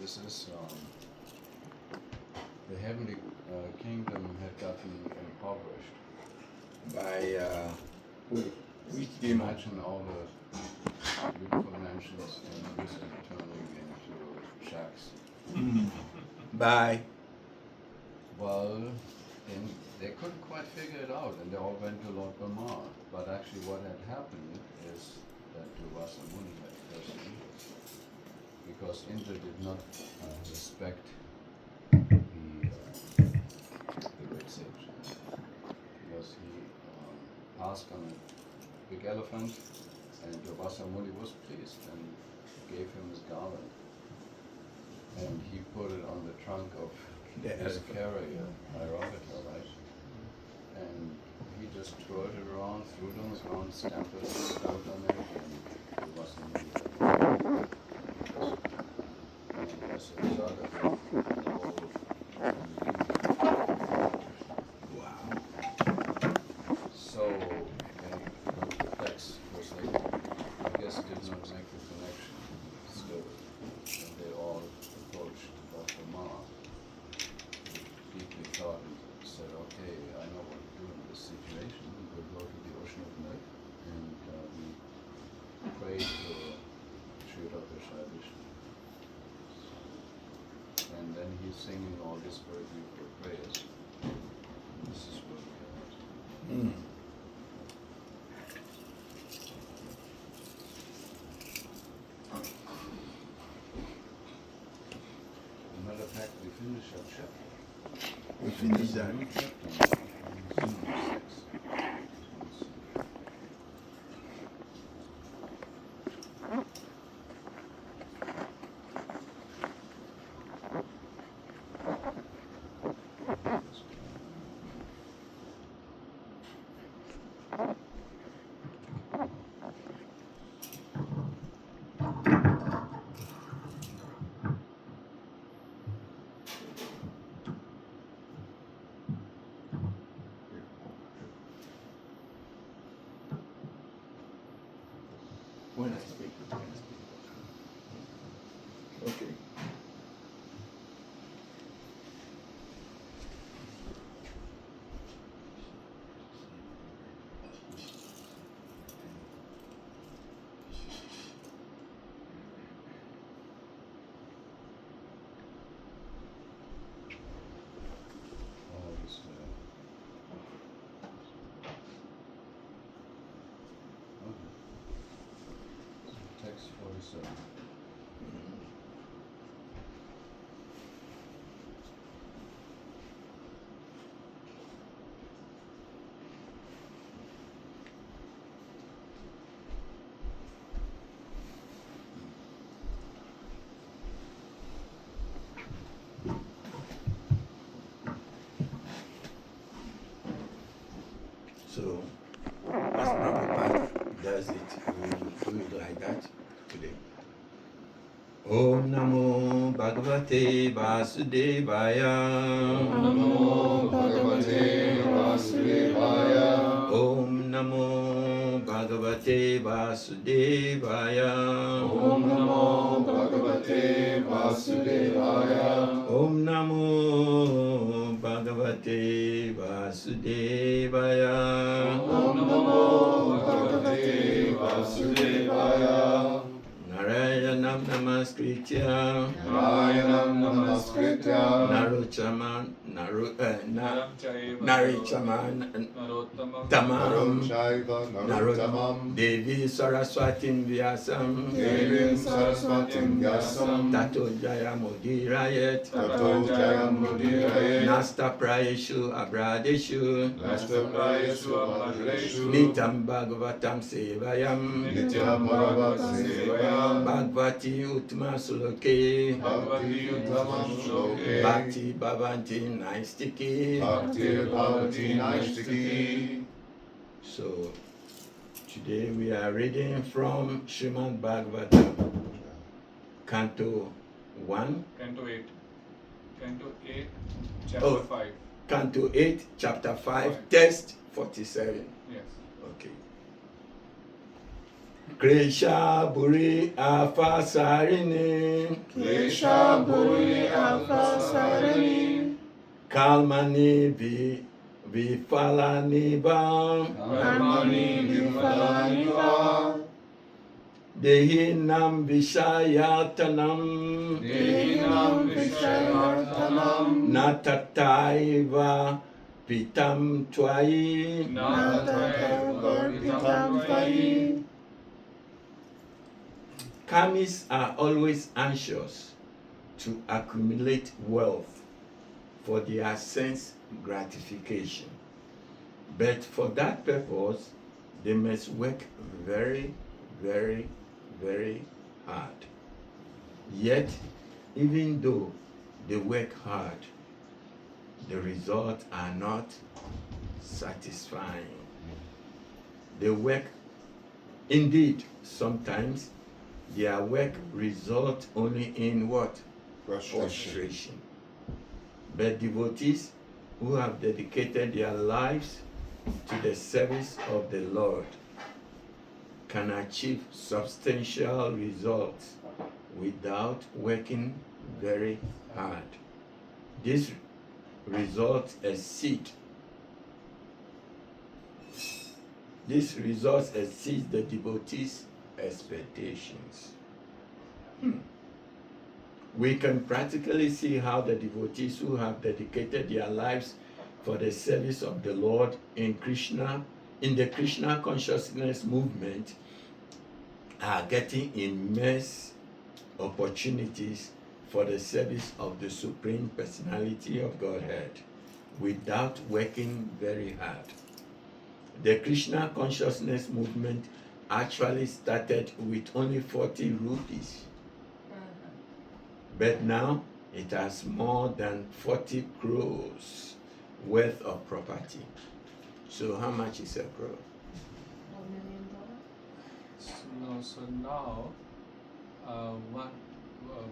this is the heavenly kingdom had gotten impoverished. By which demon? Imagine all the beautiful mansions in Visnu turning into shacks. By Well, they couldn't quite figure it out, and they all went to Lord Brahma. But actually, what had happened is that Durvasa Muni had cursed Indra, because Indra did not respect the great sage, because he passed on a big elephant, and Durvasa Muni was pleased and gave him his garland, and he put it on the trunk of his carrier, Airavata, right? And he just twirled it around, threw it on the ground, stamped on it, and it wasn't moving. And as a result of it, the whole wow. So they were perplexed because they, I guess, did not make the connection still. And they all approached Dr. Ma, who deeply thought and said, okay, I know what to do in this situation. We'll go to the ocean of milk and we pray to Sri Radha Vishnu. And then he's singing all these very beautiful prayers. This is where we are at. Matter of fact, we finished our chapter. We finished that. When I speak. Okay. All this, text 47. So, as Prabhupada does it, we will do it like that today. Om Namo Bhagavate Vasudevaya. Om Namo Bhagavate Vasudevaya. Om Namo Bhagavate Vasudevaya. Om Namo Bhagavate Vasudevaya. Om Namo Bhagavate Vasudevaya. Om Namo Bhagavate Vasudevaya. Narayanam Namaskritya. Narayanam Namaskritya. Narichaman Narom Tamam Chaiva Narottamam. Devi Saraswatim Vyasam Devim Saraswatim Vyasam. Tato Jaya Mudirayet Tato Jayam Mudirayet. Nasta Prayeshu Abradeshu Nasta Prayesu Abhadreshu. Nitam Bhagavatam Sevayam Nityam Bhagavatam Sevayam. Bhagavati Utma Suloke Bhagavati Uttamam Shloke. Bhakti Bhavanti Naistiki. Bhakti Bhavati Naistiki. So today we are reading from Srimad Bhagavatam, Canto 1. Canto 8. Canto 8, chapter 5. Canto 8, chapter 5, text 47. Yes. Okay. Kresha Buri Alpha Sarini, Klesha Buri Alpha Sarini, Kalmani Vifalani Bam, Karmani Vifalaniva, Dehinam Vishayatanam, Dehinam Vishayatanam, Natataiva Pitam Twai. Natatavarpitam Tvai. Kamis are always anxious to accumulate wealth for their sense gratification. But for that purpose, they must work very, very, very hard. Yet, even though they work hard, the results are not satisfying. They work, indeed, sometimes their work results only in what? Frustration. But devotees who have dedicated their lives to the service of the Lord can achieve substantial results without working very hard. This results exceed the devotees' expectations. We can practically see how the devotees who have dedicated their lives for the service of the Lord in the Krishna consciousness movement are getting immense opportunities for the service of the Supreme Personality of Godhead without working very hard. The Krishna consciousness movement actually started with only 40 rupees. But now it has more than 40 crores worth of property. So how much is a crore? $1 million? So now,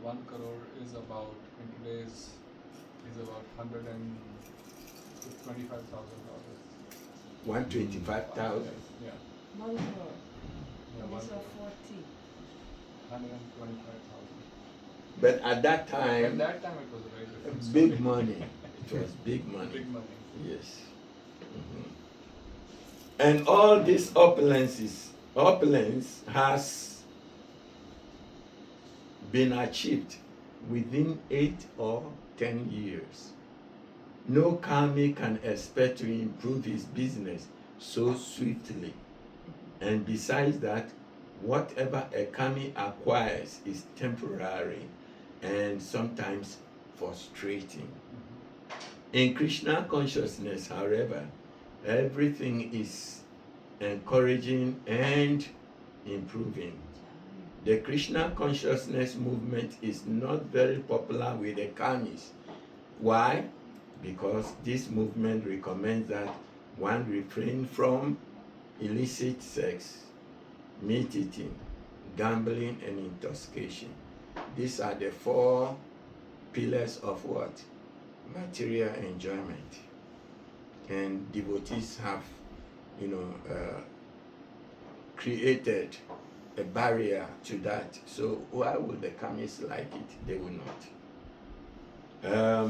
one crore is about, in today's, is about $125,000. 125,000. Yeah. 1 crore. Yeah, These one are crore. 40. 125,000. But at that At time, that time it was a very different big story. money. It was big money. Big money. Yes. And all these opulence has been achieved within 8 or 10 years. No kami can expect to improve his business so swiftly. And besides that, whatever a kami acquires is temporary and sometimes frustrating. In Krishna consciousness, however, everything is encouraging and improving. The Krishna consciousness movement is not very popular with the kamis. Why? Because this movement recommends that one refrain from illicit sex, meat eating, gambling, and intoxication. These are the 4 pillars of what? Material enjoyment. And devotees have, created a barrier to that. So why would the kamis like it? They will not.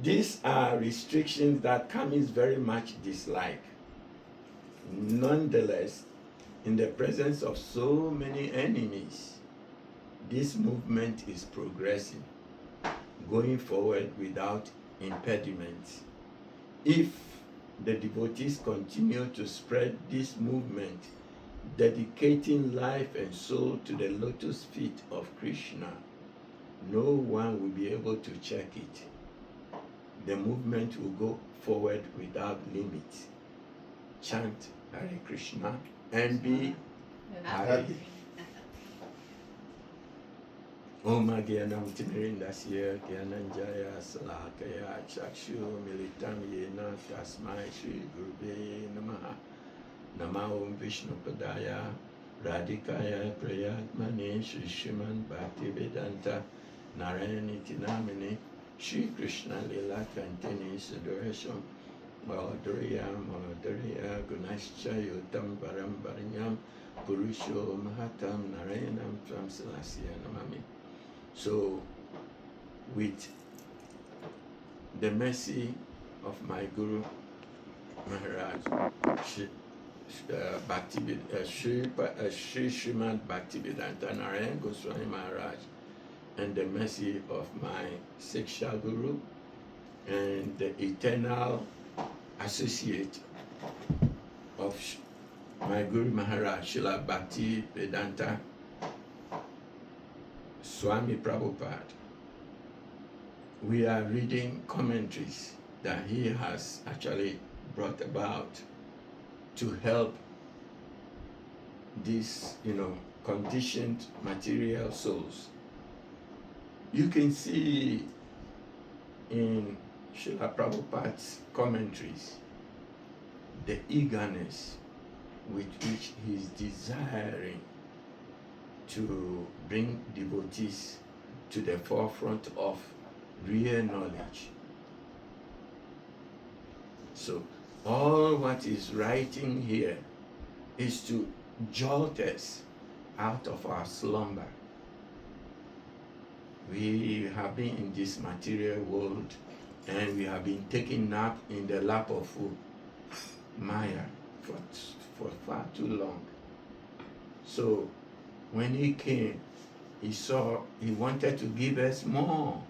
These are restrictions that kamis very much dislike. Nonetheless, in the presence of so many enemies, this movement is progressing, going forward without impediments. If the devotees continue to spread this movement, dedicating life and soul to the lotus feet of Krishna, no one will be able to check it. The movement will go forward without limit. Chant Hare Krishna and be happy. Om Gyanam Timirindasya Gyananjaya Salakaya Chakshu Militam Yena Tasmai Shri Gurube Namaha Nama Om Vishnu Padaya Radhikaya Prayatmani Shri Sriman Bhaktivedanta Narayani Tinamini Shri Krishna Lila Kantini Sadorasham Mahodriya Gunascha Yotam Varam Varanyam Purusho Mahatam Narayanam Tvam Selassie Namami. So, with the mercy of my Guru Maharaj, Sri Srimad Bhaktivedanta Narayan Goswami Maharaj, and the mercy of my Siksha Guru and the eternal associate of my Guru Maharaj, Srila Bhaktivedanta Swami Prabhupada. We are reading commentaries that he has actually brought about to help these, conditioned material souls. You can see in Srila Prabhupada's commentaries the eagerness with which he is desiring to bring devotees to the forefront of real knowledge. So all what is writing here is to jolt us out of our slumber. We have been in this material world and we have been taking nap in the lap of Maya for far too long. So when he came, he wanted to give us more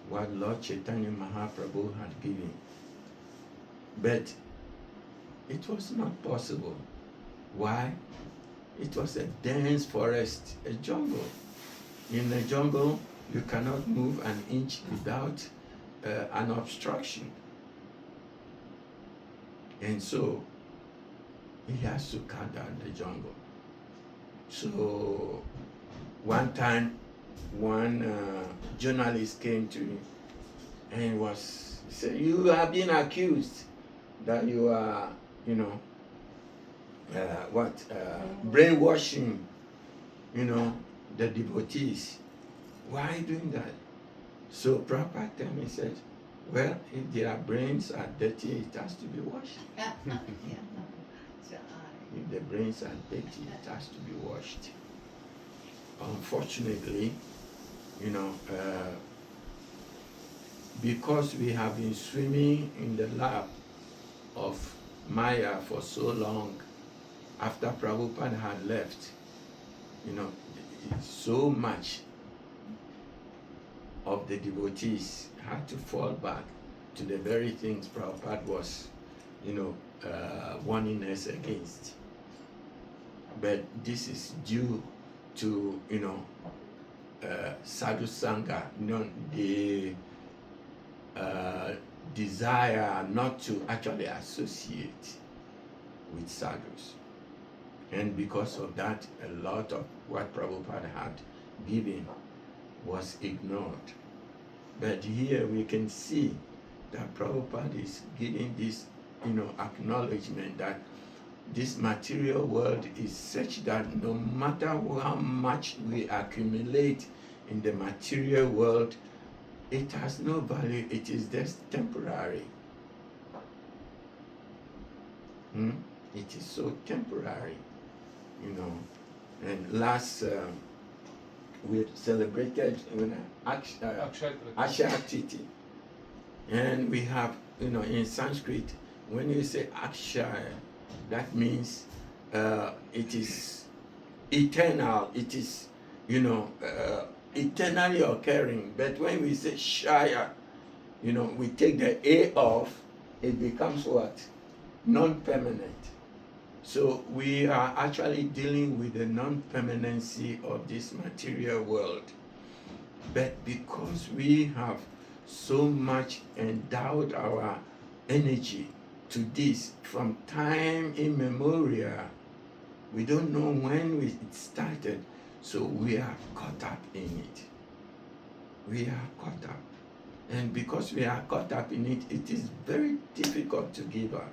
what Lord Chaitanya Mahaprabhu had given. But it was not possible. Why? It was a dense forest, a jungle. In a jungle, you cannot move an inch without an obstruction. And so, he has to cut down the jungle. So, one time, one journalist came to me and said, "You have been accused that you are, brainwashing, the devotees. Why are you doing that?" So Prabhupada told me, said, "Well, if their brains are dirty, it has to be washed. If the brains are dirty, it has to be washed." Unfortunately, because we have been swimming in the lap of Maya for so long, after Prabhupada had left, so much of the devotees had to fall back to the very things Prabhupada was, warning us against. But this is due to, sadhu sangha, the desire not to actually associate with sadhus. And because of that, a lot of what Prabhupada had given was ignored. But here we can see that Prabhupada is giving this, acknowledgement that this material world is such that no matter how much we accumulate in the material world, it has no value. It is just temporary. It is so temporary, And last we celebrated Akshaya Triti, and we have, in Sanskrit, when you say Akshaya, that means it is eternal. It is, eternally occurring. But when we say Shaya, we take the A off, it becomes what? Non-permanent. So we are actually dealing with the non-permanency of this material world. But because we have so much endowed our energy to this from time immemorial, we don't know when it started, so we are caught up in it. We are caught up. And because we are caught up in it, it is very difficult to give up.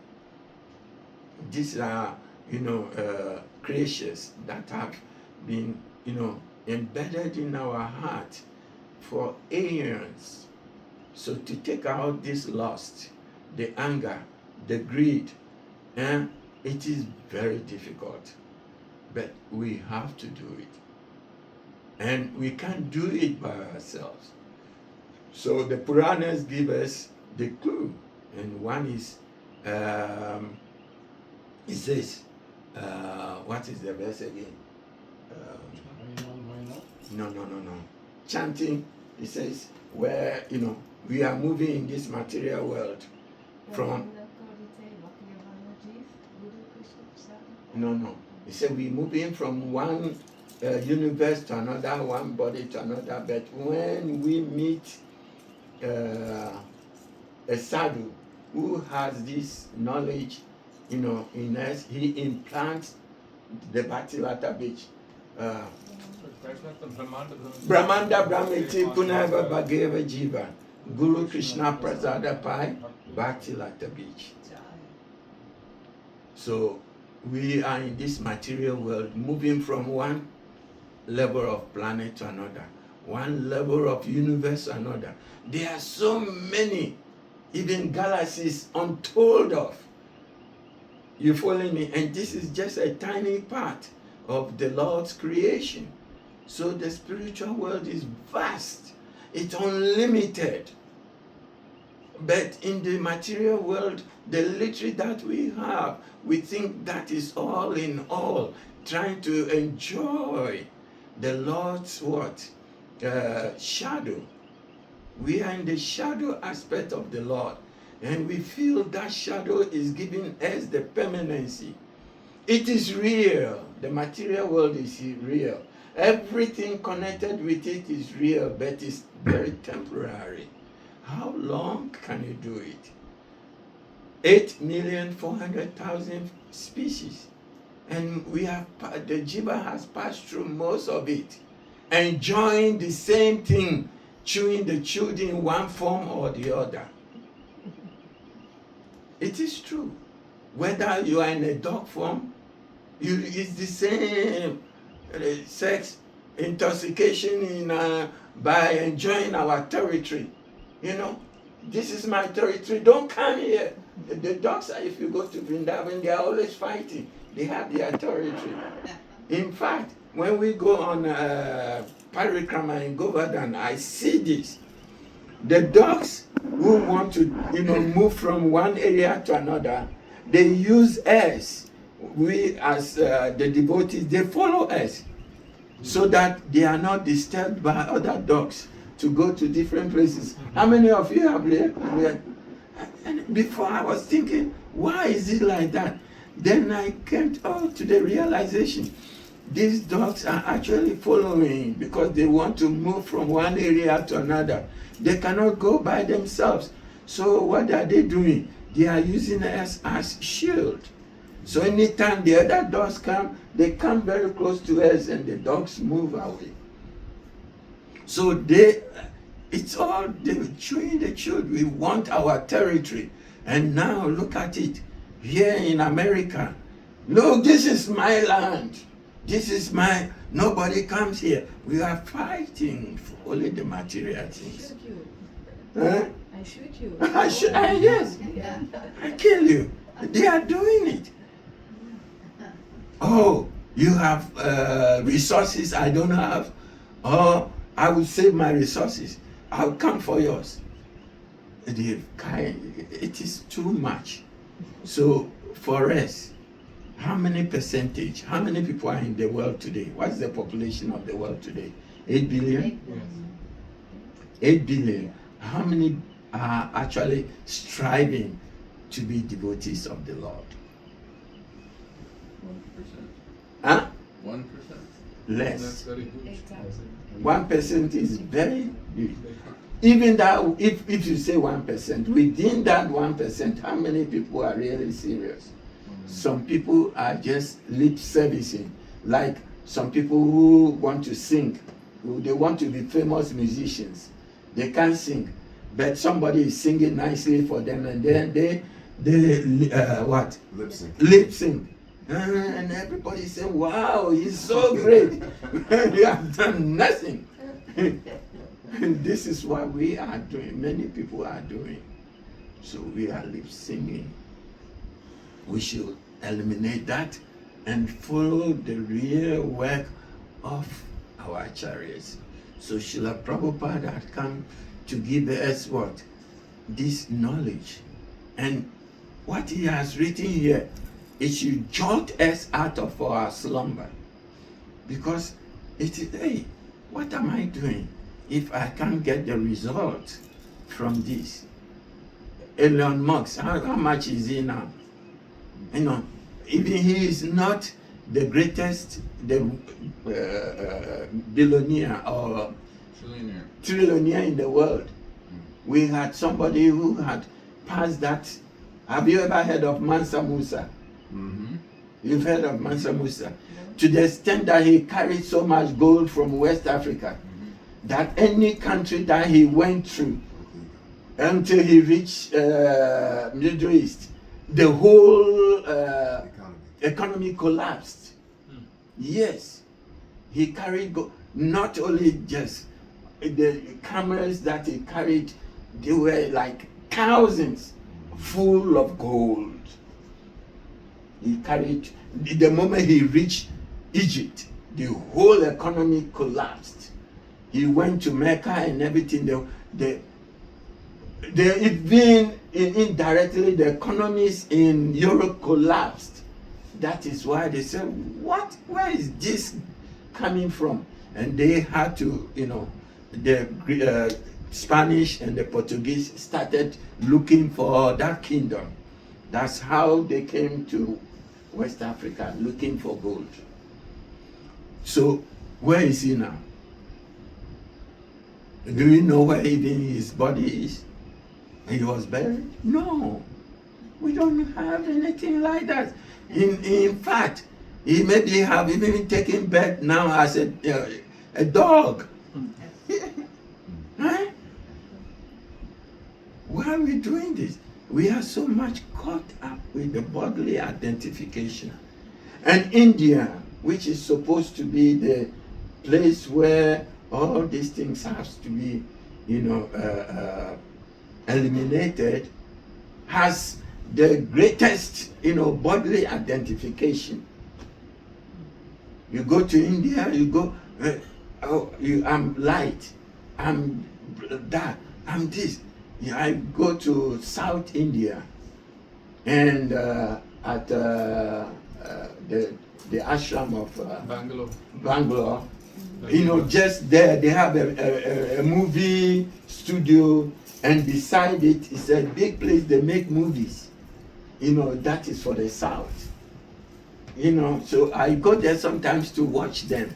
These are, creatures that have been, embedded in our heart for aeons. So to take out this lust, the anger, the greed. And it is very difficult. But we have to do it. And we can't do it by ourselves. So the Puranas give us the clue. And one is, it says, what is the verse again? No. Chanting, it says, where, we are moving in this material world from... No. It said we're moving from one universe to another, one body to another. But when we meet a sadhu who has this knowledge, in us, he implants the Bhaktivedanta beach. Brahmanda Brahmiti Punava Bhagava Jiva Guru Krishna Prasada Pai Bhaktivedanta beach. So we are in this material world, moving from one level of planet to another, one level of universe to another. There are so many, even galaxies untold of. You follow me? And this is just a tiny part of the Lord's creation. So the spiritual world is vast. It's unlimited. But in the material world, the little that we have, we think that is all in all, trying to enjoy the Lord's what? Shadow. We are in the shadow aspect of the Lord, and we feel that shadow is giving us the permanency. It is real. The material world is real. Everything connected with it is real, but it's very temporary. How long can you do it? 8,400,000 species. And we have, the Jiva has passed through most of it, enjoying the same thing, chewing the chewed in one form or the other. It is true. Whether you are in a dog form, it's the same sex intoxication by enjoying our territory. This is my territory, don't come here. The dogs, if you go to Vrindavan, they are always fighting. They have their territory. In fact, when we go on Parikrama in Govardhan, I see this. The dogs who want to, move from one area to another, they use us. We, as the devotees, they follow us so that they are not disturbed by other dogs to go to different places. How many of you have read? And before I was thinking, why is it like that? Then I came to the realization, these dogs are actually following because they want to move from one area to another. They cannot go by themselves. So what are they doing? They are using us as shield. So anytime the other dogs come, they come very close to us and the dogs move away. So it's all they chewing the chewed. We want our territory. And now look at it. Here in America, look, this is my land. This is nobody comes here. We are fighting for only the material things. Shoot you. Huh? I shoot you. Yes. Yeah. I kill you. They are doing it. Oh, you have resources I don't have. Oh, I will save my resources. I'll come for yours. It is too much. So for us, how many people are in the world today? What's the population of the world today? 8 billion? 8 billion. How many are actually striving to be devotees of the Lord? 1%. Huh? 1%. Less. That's very good. Exactly. 1% is very big. Even that, if you say 1%, within that 1%, how many people are really serious? Some people are just lip servicing, like some people who want to sing, they want to be famous musicians. They can't sing, but somebody is singing nicely for them, and then they what? Lip sync. Lip sync. And everybody say, wow, he's so great. You have done nothing. This is what we are doing. Many people are doing. So we are lip singing. We should eliminate that and follow the real work of our chariots. So Srila Prabhupada had come to give us what? This knowledge. And what he has written here, it should jolt us out of our slumber. Because it is, hey, what am I doing if I can't get the result from this? Elon Musk, how much is he now? You know, even he is not the greatest billionaire or trillionaire in the world. We had somebody who had passed that. Have you ever heard of Mansa Musa? Mm-hmm. You've heard of Mansa Musa? To the extent that he carried so much gold from West Africa that any country that he went through until he reached Middle East, the whole economy collapsed. Yes, he carried gold. Not only just the camels that he carried, they were like thousands full of gold. He carried, the moment he reached Egypt, the whole economy collapsed. He went to Mecca and everything. Even indirectly, the economies in Europe collapsed. That is why they said, what? Where is this coming from? And they had to, you know, the Spanish and the Portuguese started looking for that kingdom. That's how they came to West Africa, looking for gold. So, where is he now? Do you know where even his body is? He was buried? No. We don't have anything like that. In fact, he maybe have even taken birth now as a dog. Huh? Why are we doing this? We are so much caught up with the bodily identification. And India, which is supposed to be the place where all these things have to be, you know, eliminated, has the greatest, you know, bodily identification. You go to India, you go, I'm light, I'm that, I'm this. I go to South India, and at the ashram of Bangalore, you know, just there they have a movie studio, and beside it is a big place they make movies. You know, that is for the South. You know, so I go there sometimes to watch them.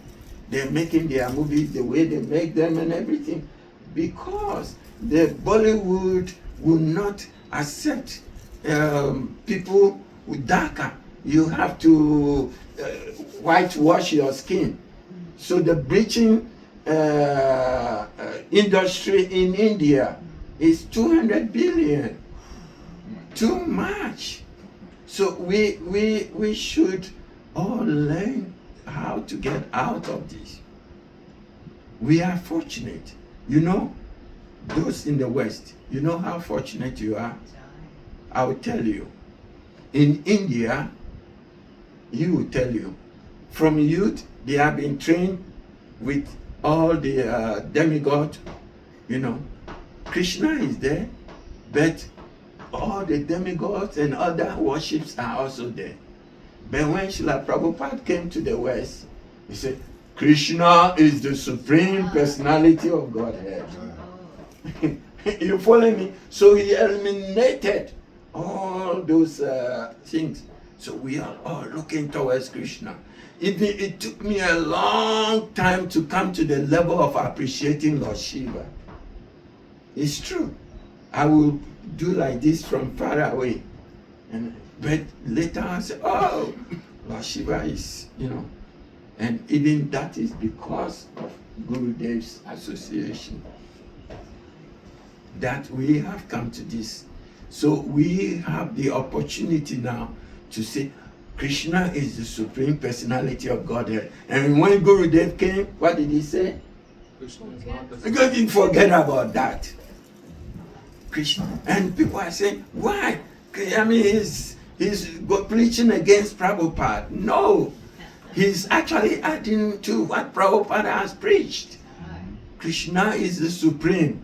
They're making their movies the way they make them and everything, because the Bollywood will not accept people with darker. You have to whitewash your skin. So the bleaching industry in India is 200 billion. Too much. So we should all learn how to get out of this. We are fortunate. You know, those in the West, you know how fortunate you are? I will tell you. In India, he will tell you, from youth, they have been trained with all the demigod, you know. Krishna is there, but all the demigods and other worships are also there. But when Srila Prabhupada came to the West, he said, Krishna is the supreme personality of Godhead. You follow me? So he eliminated all those things. So we are all looking towards Krishna. It took me a long time to come to the level of appreciating Lord Shiva. It's true. I will do like this from far away. But later I said, oh, Lord Shiva is, you know. And even that is because of Gurudev's association that we have come to this. So we have the opportunity now to say, Krishna is the supreme personality of Godhead. And when Gurudev came, what did he say? Krishna is not the Because he forget about that. Krishna. And people are saying, why? I mean, he's preaching against Prabhupada. No, he's actually adding to what Prabhupada has preached. Krishna is the supreme.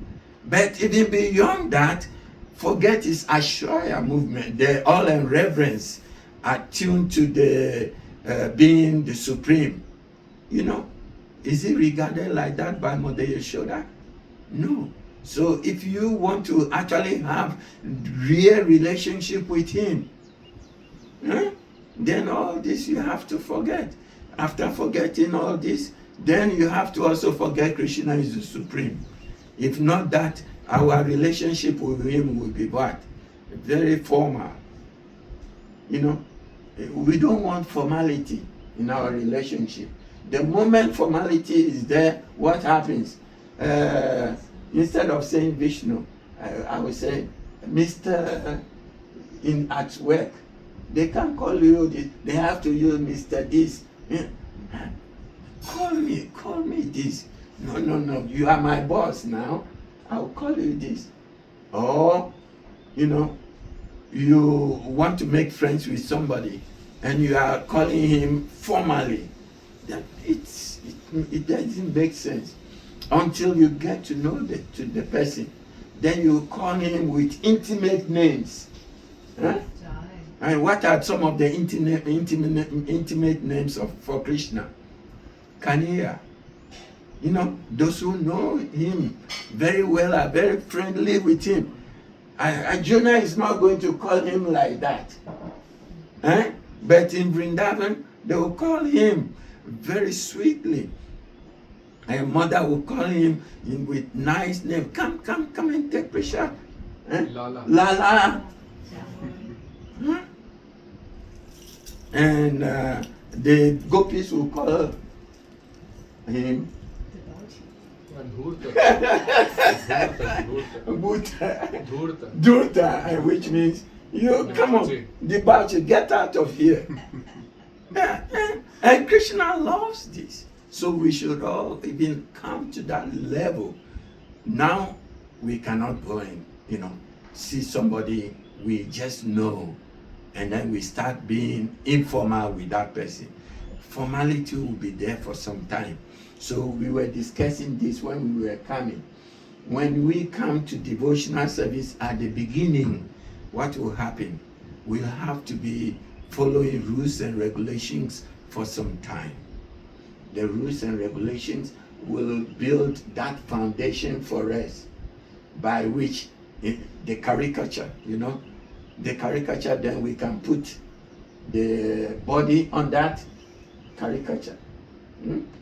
But even beyond that, forget his Ashwaya movement. They're all in reverence, attuned to the being the supreme. You know, is he regarded like that by Mother Yashoda? No. So if you want to actually have real relationship with him, then all this you have to forget. After forgetting all this, then you have to also forget Krishna is the supreme. If not that, our relationship with him will be what? Very formal. You know, we don't want formality in our relationship. The moment formality is there, what happens? Instead of saying Vishnu, I will say Mr. At work. They can't call you this. They have to use Mr. This. Call me this. No. You are my boss now. I'll call you this. Or, you know, you want to make friends with somebody and you are calling him formally. That it doesn't make sense until you get to know the person. Then you call him with intimate names. Huh? And what are some of the intimate names for Krishna? Kaniya. You know, those who know him very well are very friendly with him. Arjuna is not going to call him like that. But in Vrindavan, they will call him very sweetly. And mother will call him with nice name. Come and take pressure. Lala. And the gopis will call him Dhurta, which means you come on, debauchery, get out of here. And Krishna loves this. So we should all even come to that level. Now we cannot go and, you know, see somebody we just know, and then we start being informal with that person. Formality will be there for some time. So we were discussing this when we were coming. When we come to devotional service at the beginning, what will happen? We'll have to be following rules and regulations for some time. The rules and regulations will build that foundation for us by which the caricature, you know, the caricature, then we can put the body on that caricature.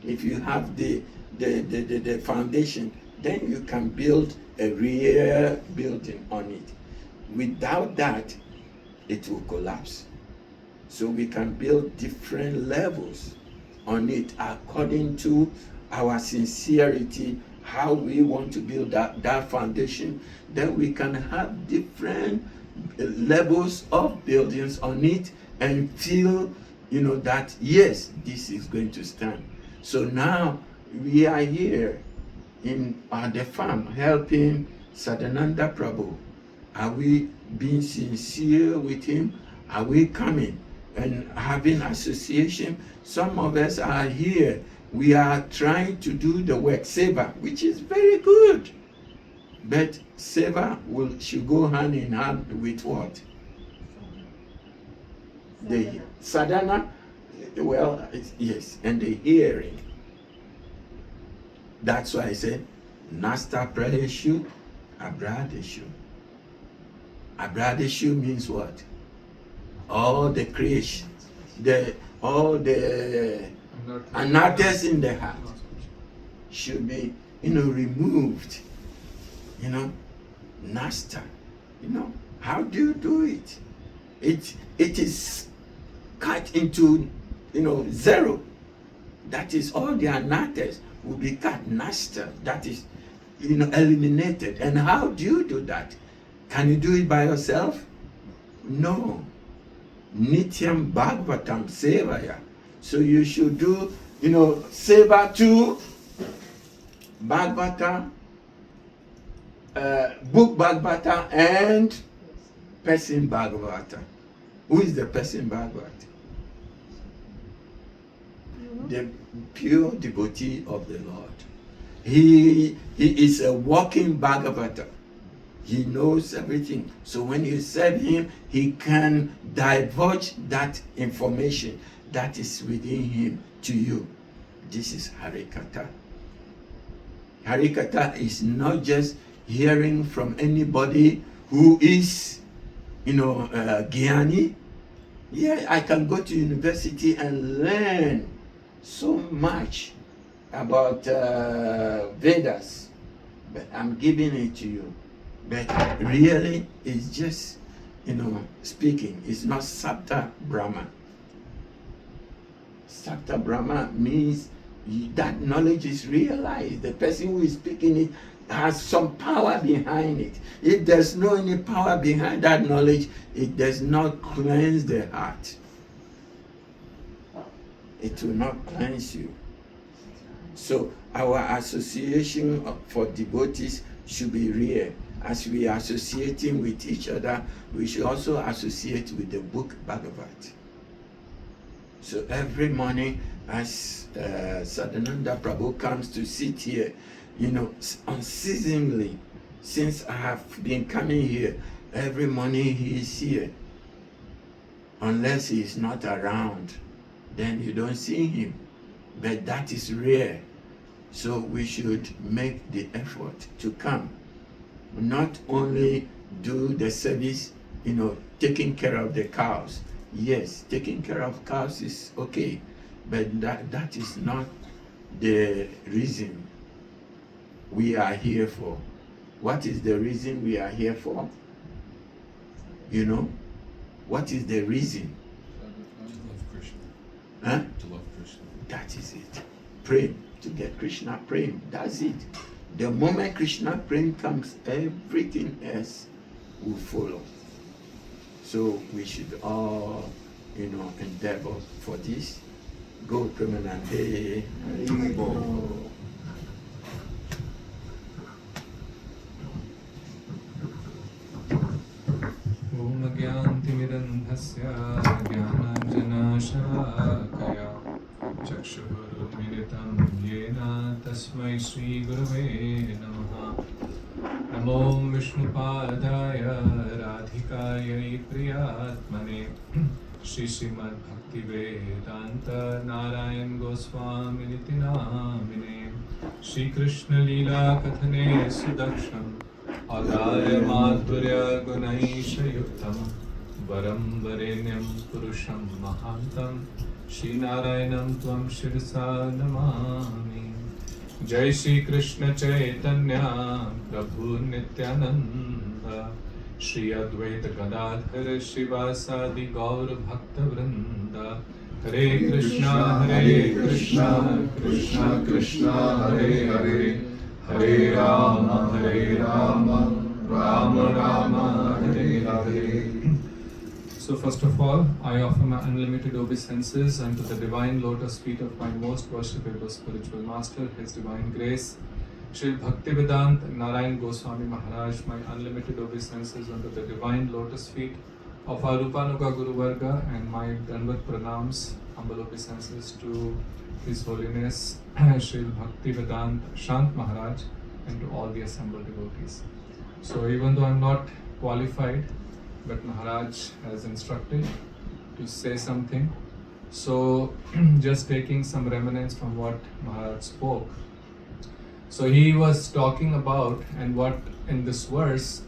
If you have the foundation, then you can build a real building on it. Without that, it will collapse. So we can build different levels on it according to our sincerity, how we want to build that foundation. Then we can have different levels of buildings on it and feel, you know, that yes, this is going to stand. So now we are here at the farm helping Sadananda Prabhu. Are we being sincere with him? Are we coming and having association? Some of us are here. We are trying to do the work, seva, which is very good. But seva should go hand in hand with what? The sadhana, well, yes, and the hearing. That's why I said, Nasta Pradeshu, Abradeshu. Abradeshu means what? All the creation, all the anarthas in the heart should be, you know, removed. You know, Nasta. You know, how do you do it? It is cut into, you know, zero. That is, all the anarthas will be cut, Nasta. That is, you know, eliminated. And how do you do that? Can you do it by yourself? No. Nityam Bhagavatam Sevaya. So you should do, you know, Seva to Bhagavata, book Bhagavata and person Bhagavata. Who is the person Bhagavat? The pure devotee of the Lord. He is a walking Bhagavata. He knows everything. So when you serve him, he can divulge that information that is within him to you. This is Harikatha. Harikatha is not just hearing from anybody who is, Gyani. Yeah, I can go to university and learn so much about Vedas, but I'm giving it to you. But really, it's just, speaking. It's not Sapta Brahma. Sapta Brahma means that knowledge is realized. The person who is speaking it has some power behind it. If there's no any power behind that knowledge, it does not cleanse the heart. It will not cleanse you. So our association for devotees should be real. As we are associating with each other, we should also associate with the book Bhagavat. So every morning, as Sadhananda Prabhu comes to sit here, unceasingly, since I have been coming here, every morning he is here. Unless he is not around, then you don't see him. But that is rare. So we should make the effort to come. Not only do the service, taking care of the cows. Yes, taking care of cows is okay, but that is not the reason we are here for. What is the reason we are here for? What is the reason? To love Krishna. Huh? To love Krishna. That is it. Pray to get Krishna praying. That's it. The moment Krishna praying comes, everything else will follow. So we should all, endeavor for this. Go Premanande. Haribo. Om Gyantimidandhasya Gyananjanashakaya Chakshurmilitam Yena Tasmai Shri Gurave Namaha Namo Vishnupadaya Radhikaya Priyatmane Shri Srimad Bhaktivedanta Narayan Goswami Niti Namine Shri Krishna Leela Kathane Sudaksham Adaya Madhurya Gunaisha Yuktam Varam Varenyam Purusham Mahantam Shri Narayanam Tvam Shirsa Namami Jai Shri Krishna Chaitanya Prabhu Nityananda Shri Advaita Gadadhara Shivasadi Gaur Bhakta Vrinda Hare Krishna Krishna Krishna Hare Hare Hare Rama Rama Rama Hare Hare. So first of all, I offer my unlimited obeisances unto the divine lotus feet of my most worshipable spiritual master, His Divine Grace, Sri Bhaktivedanta Narayan Goswami Maharaj. My unlimited obeisances unto the divine lotus feet of our Rupanuga Guru Varga, and my Danvat Pranams, humble obeisances to His Holiness Sri Bhaktivedanta Shanta Maharaj, and to all the assembled devotees. So even though I am not qualified, but Maharaj has instructed to say something. So just taking some remnants from what Maharaj spoke. So he was talking about, and what in this verse,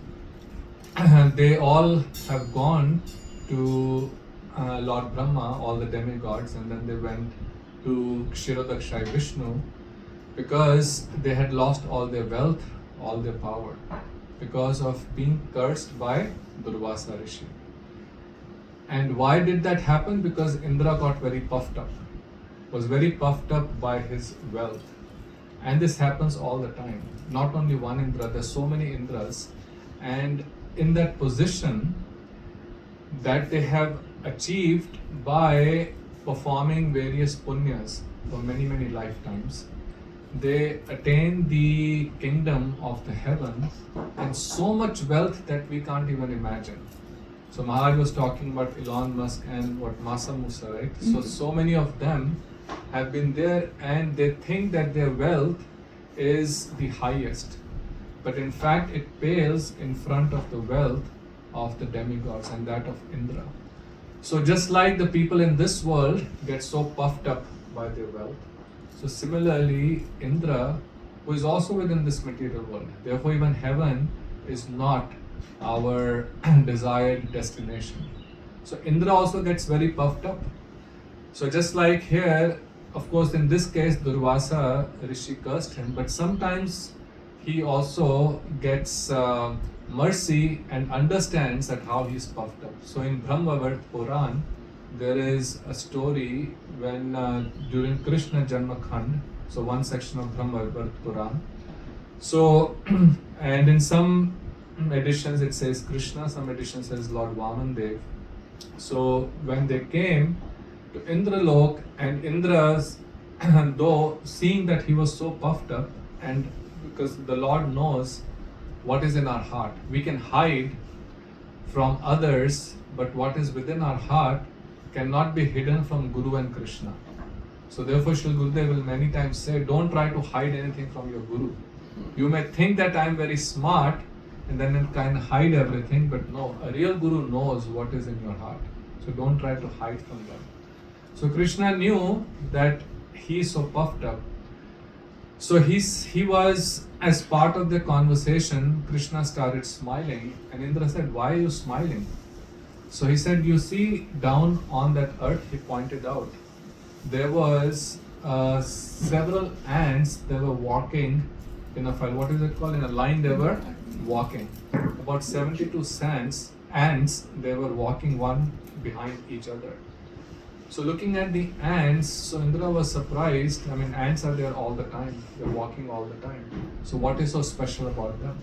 they all have gone to Lord Brahma, all the demigods, and then they went to Kshirodakshai Vishnu, because they had lost all their wealth, all their power, because of being cursed by Durvasa Rishi. And why did that happen? Because Indra got very puffed up, was very puffed up by his wealth. And this happens all the time. Not only one Indra, there's so many Indras. And in that position that they have achieved by performing various punyas for many, many lifetimes, they attain the kingdom of the heaven and so much wealth that we can't even imagine. So Maharaj was talking about Elon Musk and what Masa Musa, right? So many of them have been there and they think that their wealth is the highest. But in fact, it pales in front of the wealth of the demigods and that of Indra. So just like the people in this world get so puffed up by their wealth, so similarly Indra, who is also within this material world, therefore even heaven is not our desired destination. So Indra also gets very puffed up. So just like here, of course in this case Durvasa Rishi cursed him, but sometimes he also gets mercy and understands that how he's puffed up. So in Brahmavart Puran, there is a story when during Krishna Janma Khand, so one section of Brahmavart Puran. So, and in some editions it says Krishna, some editions says Lord Vamandev. So when they came to Indralok, and Indra's, though seeing that he was so puffed up, and because the Lord knows what is in our heart, we can hide from others, but what is within our heart cannot be hidden from Guru and Krishna. So therefore Shri Gurudev will many times say, don't try to hide anything from your Guru. You may think that I am very smart and then it can hide everything, but no, a real Guru knows what is in your heart. So don't try to hide from them. So Krishna knew that he is so puffed up. So he was, as part of the conversation, Krishna started smiling and Indra said, why are you smiling? So he said, you see down on that earth, he pointed out, there was several ants, they were walking in a file, what is it called? In a line they were walking. About 72 ants, they were walking one behind each other. So looking at the ants, so Indra was surprised. I mean, ants are there all the time. They're walking all the time. So what is so special about them?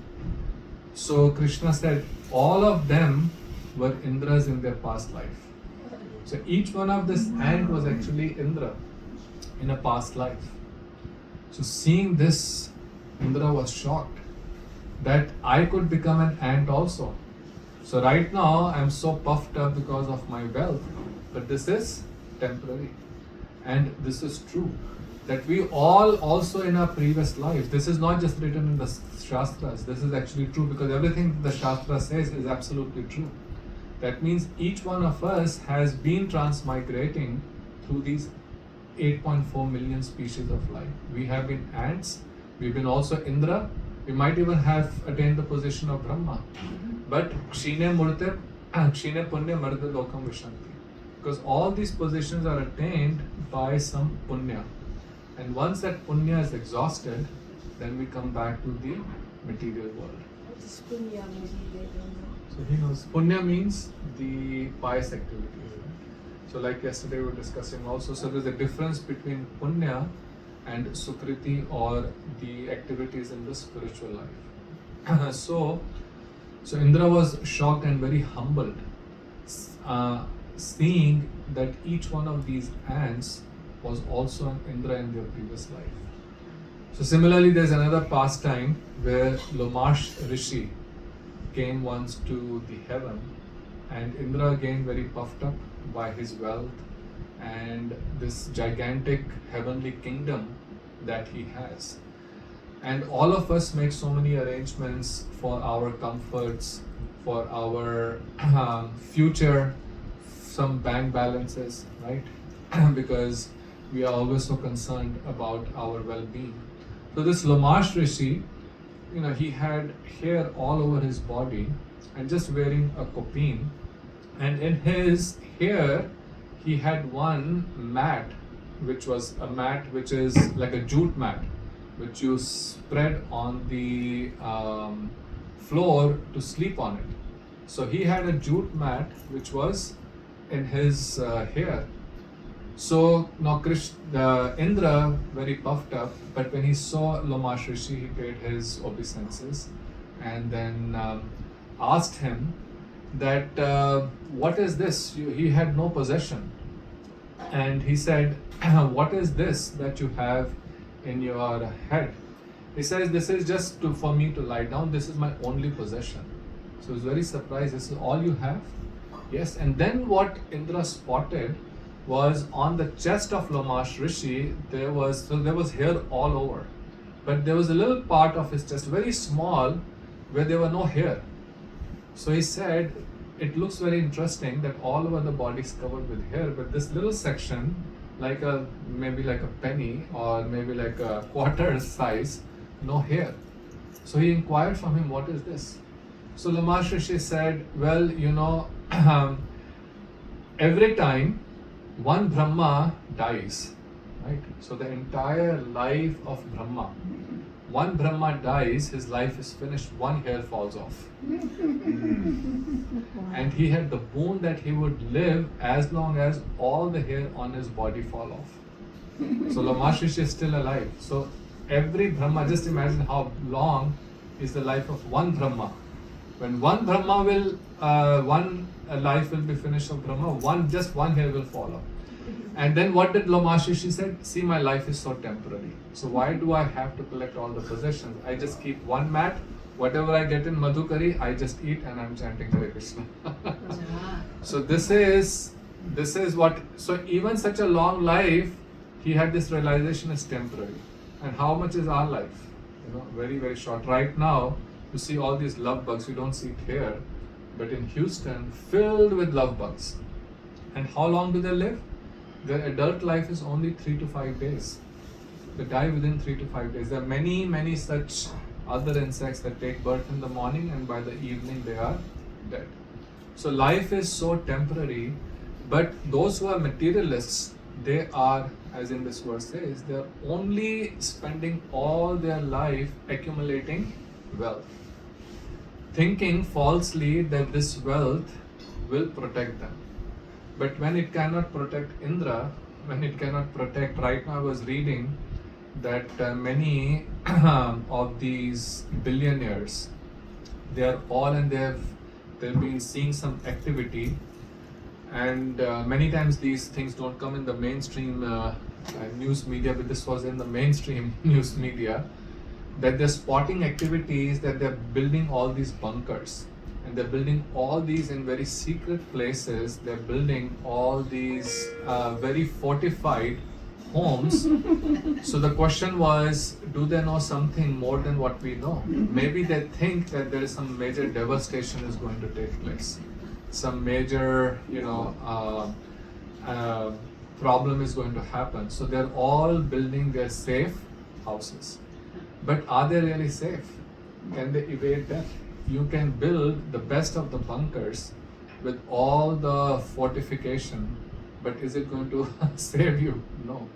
So Krishna said, all of them were Indras in their past life. So each one of this ant was actually Indra in a past life. So seeing this, Indra was shocked that I could become an ant also. So right now I'm so puffed up because of my wealth, but this is temporary. And this is true, that we all also in our previous life, this is not just written in the Shastras, this is actually true because everything the Shastra says is absolutely true. That means each one of us has been transmigrating through these 8.4 million species of life. We have been ants, we've been also Indra, we might even have attained the position of Brahma. But Kshine Murte, Kshine Punya Marda Lokam Vishanti. Because all these positions are attained by some punya. And once that punya is exhausted, then we come back to the material world. What is punya? Maybe they don't know. So he knows. Punya means the pious activities. So like yesterday we were discussing also, so there's a difference between punya and sukriti or the activities in the spiritual life. So Indra was shocked and very humbled, seeing that each one of these ants was also an Indra in their previous life. So similarly, there's another pastime where Lomash Rishi came once to the heaven, and Indra again very puffed up by his wealth and this gigantic heavenly kingdom that he has. And all of us make so many arrangements for our comforts, for our future, some bank balances, right? Because we are always so concerned about our well-being. So this Lomash Rishi, he had hair all over his body and just wearing a kopeen. And in his hair, he had one mat, which was a mat which is like a jute mat, which you spread on the floor to sleep on it. So he had a jute mat which was in his hair. So now Indra very puffed up, but when he saw Lomash Rishi, he paid his obeisances and then asked him that what is this? He had no possession. And he said, what is this that you have in your head? He says, this is just for me to lie down. This is my only possession. So he was very surprised. This is all you have? Yes, and then what Indra spotted was on the chest of Lomash Rishi, there was hair all over. But there was a little part of his chest, very small, where there were no hair. So he said, it looks very interesting that all over the body is covered with hair, but this little section, maybe like a penny or maybe like a quarter size, no hair. So he inquired from him, what is this? So Lomash Rishi said, well, every time one Brahma dies, right? So the entire life of Brahma, one Brahma dies, his life is finished, one hair falls off. And he had the boon that he would live as long as all the hair on his body fall off. So Lomash Rishi is still alive. So every Brahma, just imagine how long is the life of one Brahma. When one Brahma will, one life will be finished of Brahma, just one hair will fall off. And then what did Lomash Rishi said? See, my life is so temporary. So why do I have to collect all the possessions? I just keep one mat. Whatever I get in Madhukari, I just eat and I'm chanting Hare Krishna. So this is what. So even such a long life, he had this realization is temporary. And how much is our life? Very, very short. Right now, you see all these love bugs. You don't see it here, but in Houston, filled with love bugs. And how long do they live? Their adult life is only 3 to 5 days. They die within 3 to 5 days. There are many, many such other insects that take birth in the morning and by the evening they are dead. So life is so temporary, but those who are materialists, they are, as in this verse says, they are only spending all their life accumulating wealth, thinking falsely that this wealth will protect them. But when it cannot protect Indra, when it cannot protect, right now I was reading that many of these billionaires, they are all and they've been seeing some activity, and many times these things don't come in the mainstream news media, but this was in the mainstream news media, that they're spotting activities that they're building all these bunkers. And they're building all these in very secret places. They're building all these very fortified homes. So the question was, do they know something more than what we know? Maybe they think that there is some major devastation is going to take place. Some major, problem is going to happen. So they're all building their safe houses. But are they really safe? Can they evade death? You can build the best of the bunkers with all the fortification, but is it going to save you? No.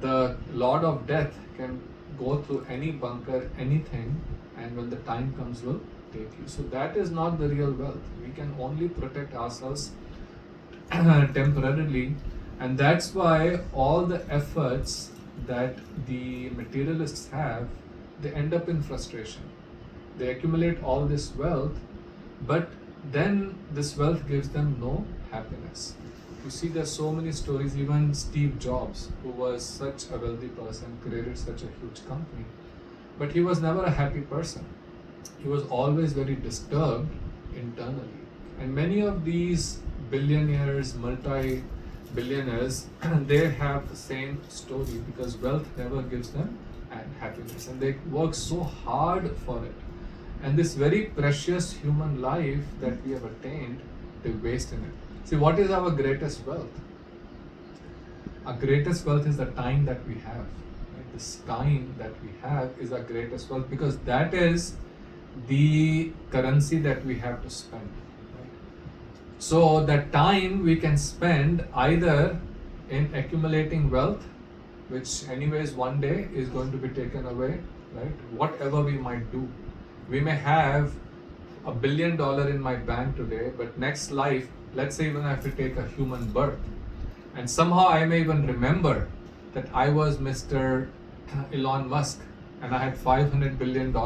The Lord of Death can go through any bunker, anything, and when the time comes, will take you. So that is not the real wealth. We can only protect ourselves temporarily, and that's why all the efforts that the materialists have, they end up in frustration. They accumulate all this wealth, but then this wealth gives them no happiness. You see, there's so many stories. Even Steve Jobs, who was such a wealthy person, created such a huge company, but he was never a happy person. He was always very disturbed internally. And many of these billionaires, multi-billionaires, they have the same story, because wealth never gives them happiness, and they work so hard for it. And this very precious human life that we have attained, they waste in it. See, what is our greatest wealth? Our greatest wealth is the time that we have. Right? This time that we have is our greatest wealth, because that is the currency that we have to spend. Right? So that time we can spend either in accumulating wealth, which anyways one day is going to be taken away, right? Whatever we might do. We may have $1 billion in my bank today, but next life, let's say even I have to take a human birth, and somehow I may even remember that I was Mr. Elon Musk and I had $500 billion.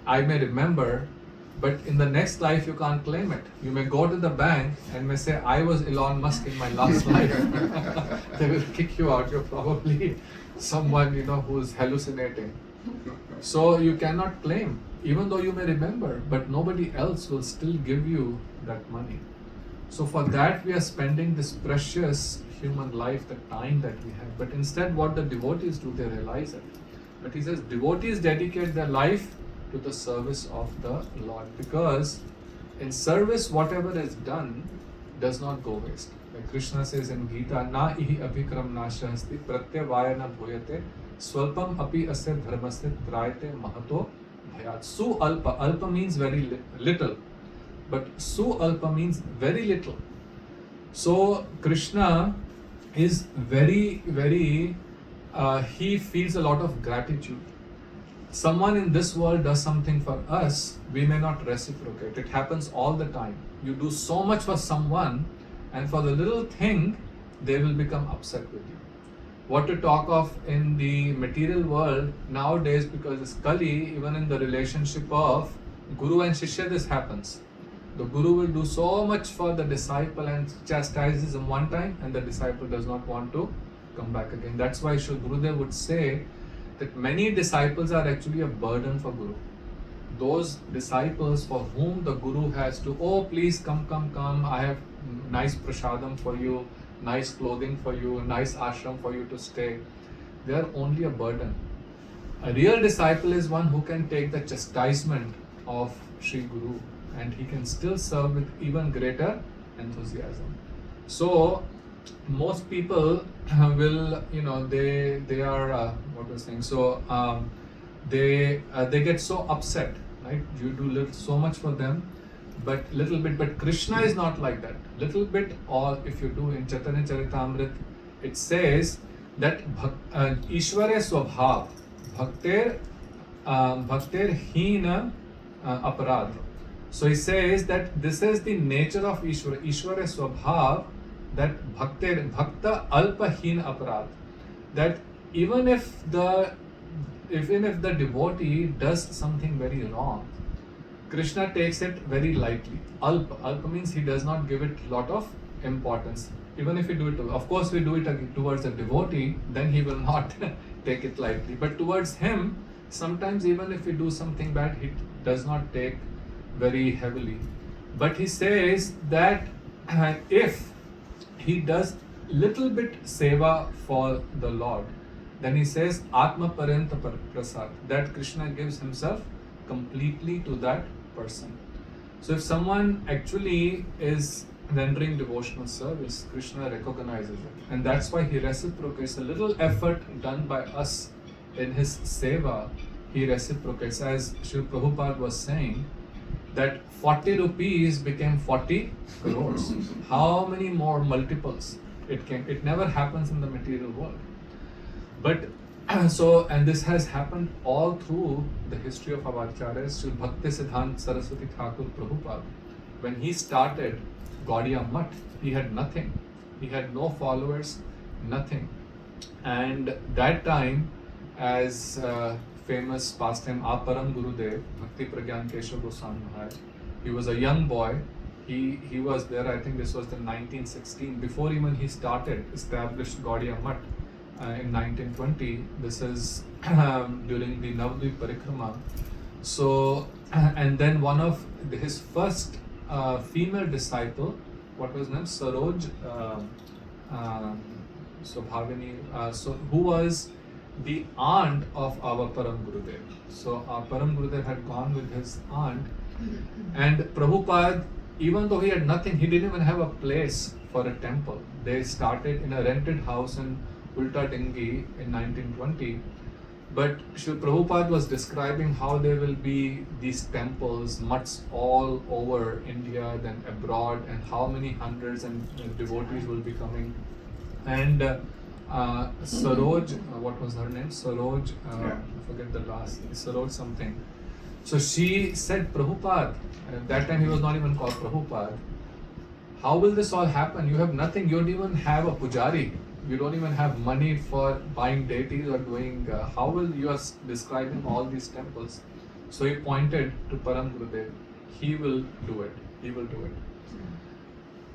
I may remember, but in the next life you can't claim it. You may go to the bank and may say, I was Elon Musk in my last life. They will kick you out. You're probably someone who's hallucinating. So you cannot claim, even though you may remember, but nobody else will still give you that money. So for that we are spending this precious human life, the time that we have. But instead what the devotees do, they realize it. But he says devotees dedicate their life to the service of the Lord, because in service whatever is done does not go waste. Like Krishna says in Gita, na ihi abhikram nashasti pratyavayana bhuyate swalpam api asya dharmasya trayate mahato bhayat. Su alpa, alpa means very little, but su alpa means very little. So Krishna is very he feels a lot of gratitude. Someone in this world does something for us, we may not reciprocate. It happens all the time. You do so much for someone, and for the little thing they will become upset with you. What to talk of in the material world nowadays, because it's Kali, even in the relationship of Guru and Shishya this happens. The Guru will do so much for the disciple and chastises him one time, and the disciple does not want to come back again. That's why Shri Gurudev would say that many disciples are actually a burden for Guru. Those disciples for whom the Guru has to, oh please come, I have nice prasadam for you, nice clothing for you, nice ashram for you to stay. They are only a burden. A real disciple is one who can take the chastisement of Sri Guru, and he can still serve with even greater enthusiasm. So most people will, they are what was saying. So they get so upset, right? You do so much for them, but little bit. But Krishna is not like that. Little bit, or if you do in Chaitanya Charitamrita, it says that Ishware Swabhav Bhakter Hina Aparad. So he says that this is the nature of Ishwara. Ishwara Swabhav, that Bhakta Alpahin Aparad. That even if the devotee does something very wrong, Krishna takes it very lightly. Alpa means he does not give it a lot of importance. Even if we do it, of course we do it towards a devotee, then he will not take it lightly. But towards him, sometimes even if we do something bad, he does not take very heavily. But he says that if he does little bit seva for the Lord, then he says Atma Parenta Prasad, that Krishna gives himself completely to that person. So if someone actually is rendering devotional service, Krishna recognizes it, and that's why he reciprocates. A little effort done by us in his seva, he reciprocates. As Srila Prabhupada was saying, that 40 rupees became 40 crores. How many more multiples it came? It never happens in the material world. But and this has happened all through the history of our acharyas. Sri Bhaktisiddhanta Saraswati Thakur Prabhupada, when he started Gaudiya Math, he had nothing. He had no followers, nothing. And that time, as famous pastime Aparam Gurudev, Bhakti Pragyan Keshav Goswami Maharaj, he was a young boy. He was there, I think this was in 1916, before even he established Gaudiya Math in 1920. This is during the Navadvip Parikrama. So, and then one of his first female disciple, what was her name? Saroj Swabhavini, who was the aunt of our Param Gurudev. So our Param Gurudev had gone with his aunt, and Prabhupada, even though he had nothing, he didn't even have a place for a temple. They started in a rented house in Ulta Dingi in 1920. But Srila Prabhupada was describing how there will be these temples, mutts all over India, then abroad, and how many hundreds and devotees will be coming. And Saroj, what was her name? Saroj, I forget the last, Saroj something. So she said, Prabhupada, at that time he was not even called Prabhupada, how will this all happen? You have nothing, you don't even have a pujari. You don't even have money for buying deities or doing, how will you are describing all these temples? So he pointed to Param Gurudev. He will do it. He will do it.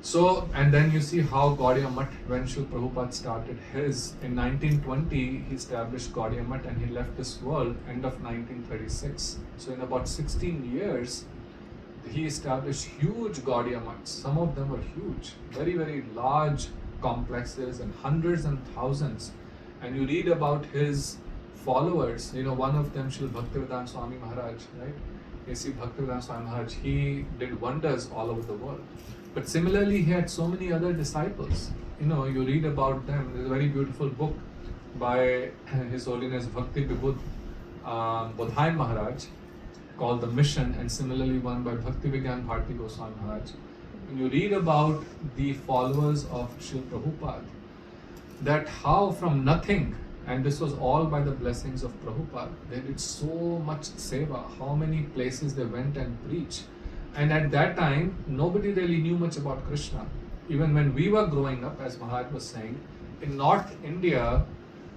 So, and then you see how Gaudiya Math, when Srila Prabhupada started his, in 1920 he established Gaudiya Math and he left this world end of 1936. So in about 16 years, he established huge Gaudiya mats. Some of them were huge, very, very large complexes and hundreds and thousands. And you read about his followers, one of them, Srila Bhaktivedanta Swami Maharaj, right? You see Bhaktivedanta Swami Maharaj, he did wonders all over the world. But similarly, he had so many other disciples. You read about them. There's a very beautiful book by His Holiness Bhakti Vibhuddha Bodhain Maharaj called The Mission, and similarly one by Bhaktivedanta Bharati Goswami Maharaj. When you read about the followers of Srila Prabhupada, that how from nothing, and this was all by the blessings of Prabhupada, they did so much seva, how many places they went and preached. And at that time, nobody really knew much about Krishna. Even when we were growing up, as Maharaj was saying, in North India,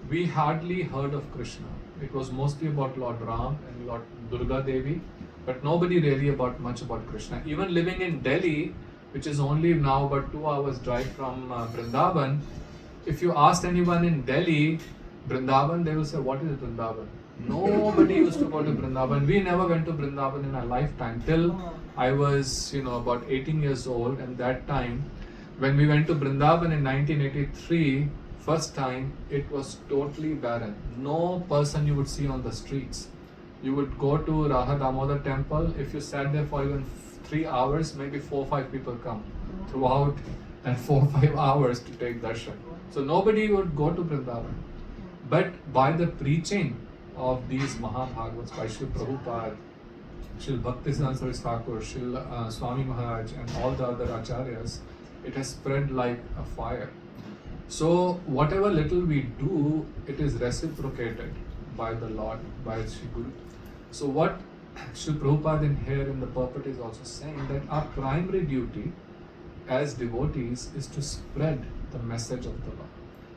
we hardly heard of Krishna. It was mostly about Lord Ram and Lord Durga Devi, but nobody really much about Krishna. Even living in Delhi, which is only now about 2 hours drive from Vrindavan, if you asked anyone in Delhi, Vrindavan, they will say, what is Vrindavan? Nobody used to go to Vrindavan. We never went to Vrindavan in our lifetime till I was, about 18 years old. And that time, when we went to Vrindavan in 1983, first time, it was totally barren. No person you would see on the streets. You would go to Radha Damodar temple. If you sat there for even 3 hours, maybe 4 or 5 people come throughout that 4 or 5 hours to take darshan. So nobody would go to Vrindavan. But by the preaching of these Mahabhagavats by Srila Prabhupada, Srila Bhaktisiddhanta Saraswati Thakur, Srila Swami Maharaj, and all the other acharyas, it has spread like a fire. So whatever little we do, it is reciprocated by the Lord, by Sri Guru. So what Srila Prabhupada in here in the purport is also saying, that our primary duty as devotees is to spread the message of the Lord.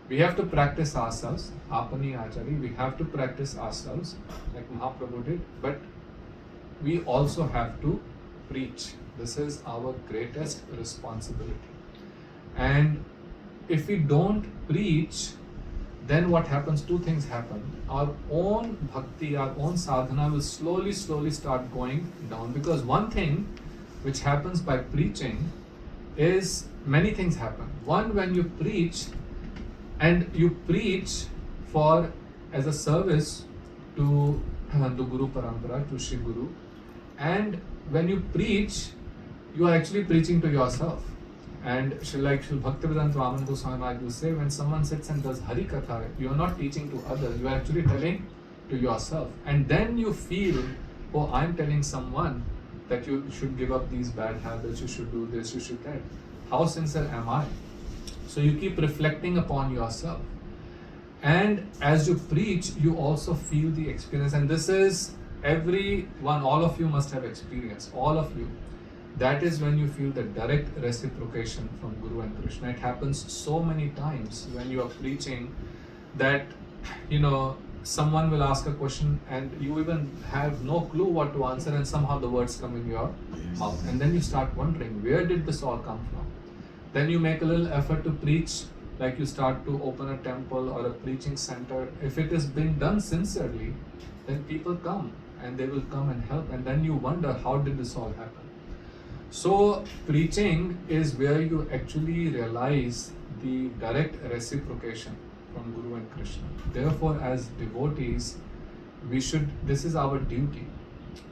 We have to practice ourselves, apani achari, we have to practice ourselves like Mahaprabhu did, but we also have to preach. This is our greatest responsibility. And if we don't preach, then what happens? Two things happen. Our own bhakti, our own sadhana will slowly start going down, because one thing which happens by preaching is many things happen. One, when you preach, and you preach for as a service to the Guru Parampara, to Shri Guru, and when you preach, you are actually preaching to yourself. And like Srila Bhaktivedanta Goswami Maharaj will say, when someone sits and does Hari Katha, you are not teaching to others, you are actually telling to yourself. And then you feel, oh, I am telling someone that you should give up these bad habits, you should do this, you should that. How sincere am I? So you keep reflecting upon yourself. And as you preach, you also feel the experience. And this is everyone, all of you must have experienced, all of you. That is when you feel the direct reciprocation from Guru and Krishna. It happens so many times when you are preaching that, someone will ask a question and you even have no clue what to answer, and somehow the words come in your mouth. And then you start wondering, where did this all come from? Then you make a little effort to preach, like you start to open a temple or a preaching center. If it is being done sincerely, then people come and they will come and help. And then you wonder, how did this all happen? So preaching is where you actually realize the direct reciprocation from Guru and Krishna. Therefore, as devotees, this is our duty.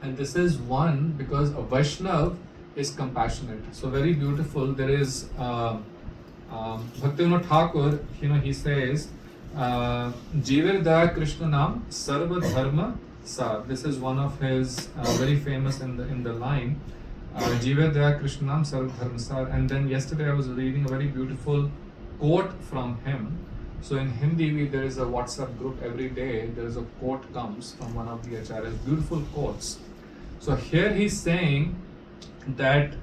And this is one, because a Vaishnav is compassionate. So very beautiful. There is Bhaktivinoda Thakur, he says, Jiver Daya Krishna Nam Sarva Dharma Sar. This is one of his very famous in the line. Jiver Daya Krishna Nam Sarva Dharma Sar. And then yesterday I was reading a very beautiful quote from him. So in Hindi, there is a WhatsApp group every day. There is a quote comes from one of the acharyas. Beautiful quotes. So here he's saying that,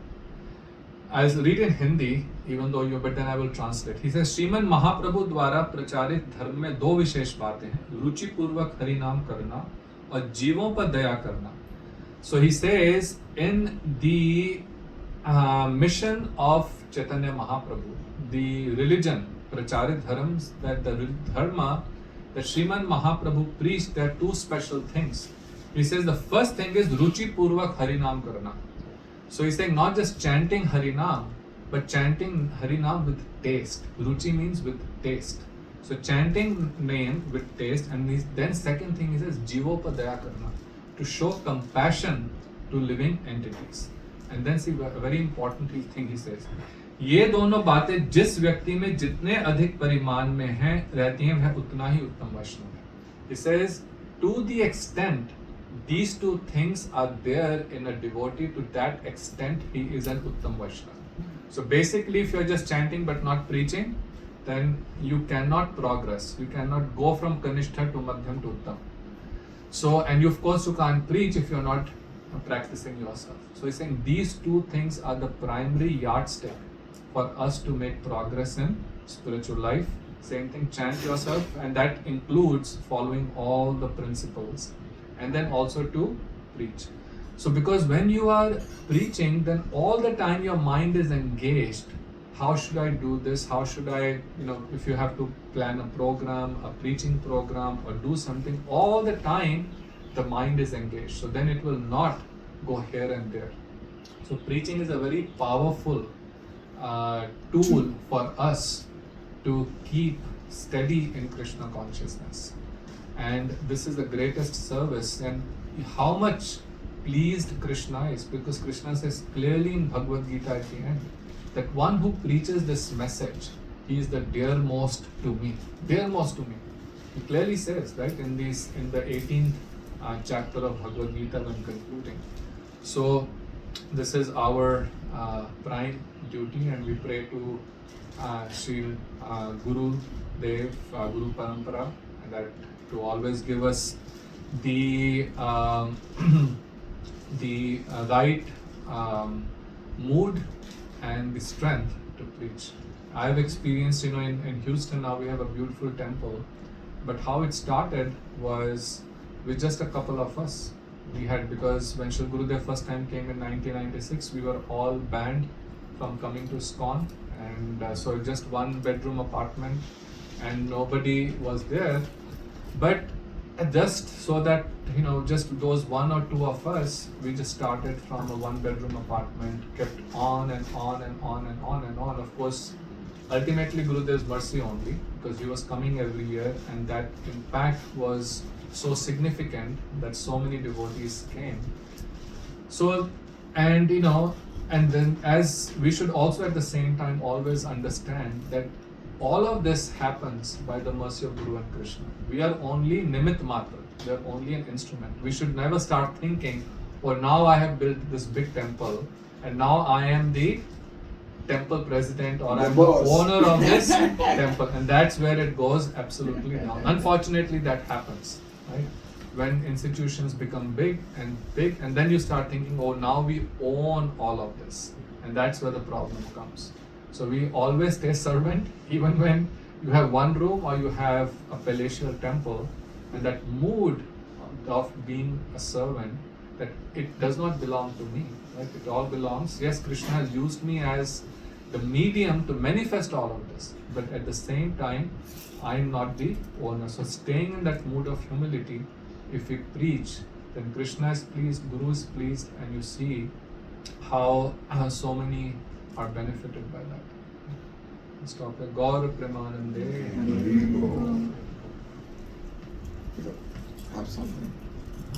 I'll read in Hindi, but then I will translate. He says, Shriman Mahaprabhu द्वारा प्रचारित धर्म में दो विशेष बातें हैं, रुचि पूर्वक हरि नाम करना और जीवों पर दया करना. So he says, in the mission of Chaitanya Mahaprabhu, the religion, pracharit dharms, that the dharma that Shriman Mahaprabhu preached, there are two special things. He says the first thing is ruchi purvak hari naam karna. So he's saying not just chanting Harinam, but chanting Harinam with taste. Ruchi means with taste. So chanting name with taste, and then second thing he says Jivopadaya Karna, to show compassion to living entities. And then see a very important thing he says, ये दोनों बातें जिस व्यक्ति में जितने अधिक परिमाण में हैं रहती हैं वह उतना ही उत्तम वैष्णव है. He says to the extent these two things are there in a devotee, to that extent he is an uttam Vaishnava. So basically, if you are just chanting but not preaching, then you cannot progress. You cannot go from Kanishtha to Madhyam to Uttam. So, and you of course you can't preach if you are not practicing yourself. So he's saying these two things are the primary yardstick for us to make progress in spiritual life. Same thing, chant yourself, and that includes following all the principles, and then also to preach. So because when you are preaching, then all the time your mind is engaged. How should I do this? How should I, if you have to plan a program, a preaching program, or do something, all the time the mind is engaged. So then it will not go here and there. So preaching is a very powerful tool for us to keep steady in Krishna consciousness. And this is the greatest service. And how much pleased Krishna is, because Krishna says clearly in Bhagavad Gita at the end that one who preaches this message, he is the dearmost to me. Dearmost to me. He clearly says, right, in the 18th chapter of Bhagavad Gita when concluding. So this is our prime duty, and we pray to Sri Guru Dev, Guru Parampara, and that to always give us the right mood and the strength to preach. I've experienced, in Houston now we have a beautiful temple, but how it started was with just a couple of us. We had, because when Shri Gurudev first time came in 1996, we were all banned from coming to ISKCON, and so just one bedroom apartment, and nobody was there. But just so that, just those one or two of us, we just started from a one bedroom apartment, kept on and on and on and on and on. Of course, ultimately Gurudev's mercy only, because he was coming every year, and that impact was so significant that so many devotees came. So, and and then as we should also at the same time always understand that all of this happens by the mercy of Guru and Krishna. We are only nimit matra, we are only an instrument. We should never start thinking, oh, now I have built this big temple and now I am the temple president, or I'm the owner of this temple, and that's where it goes absolutely down. Unfortunately, that happens, right? When institutions become big, and then you start thinking, oh, now we own all of this, and that's where the problem comes. So we always stay servant, even when you have one room or you have a palatial temple, and that mood of being a servant, that it does not belong to me, right? It all belongs, yes, Krishna has used me as the medium to manifest all of this, but at the same time, I am not the owner. So staying in that mood of humility, if we preach, then Krishna is pleased, Guru is pleased, and you see how so many are benefited by that. Stop there. Gaur Premanande. Have something.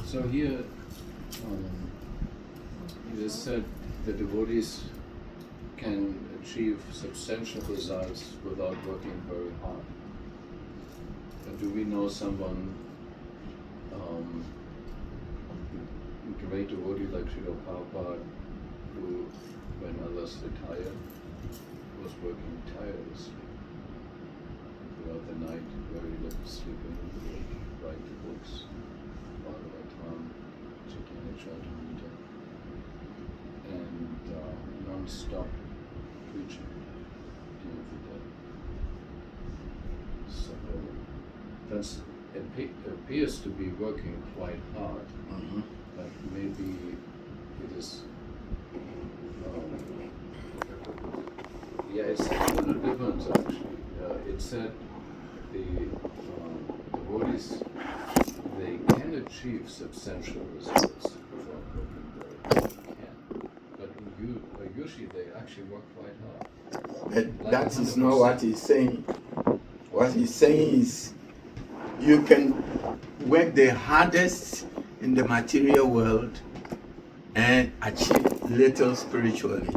So here, it is said the devotees can achieve substantial results without working very hard. But do we know someone, great devotee like Srila Prabhupada, who, when others retired, was working tirelessly throughout the night, very little sleeping, would write the books, Bhagavatam, Chaitanya Charitamrita, and non-stop preaching during the day. So it appears to be working quite hard, but maybe it is it's a little different actually. It said the devotees, they can achieve substantial results without working very hard. They can. But pushy, they actually work quite hard. But Like that is 100%. not what he's saying. What he's saying is you can work the hardest in the material world and achieve little spiritually.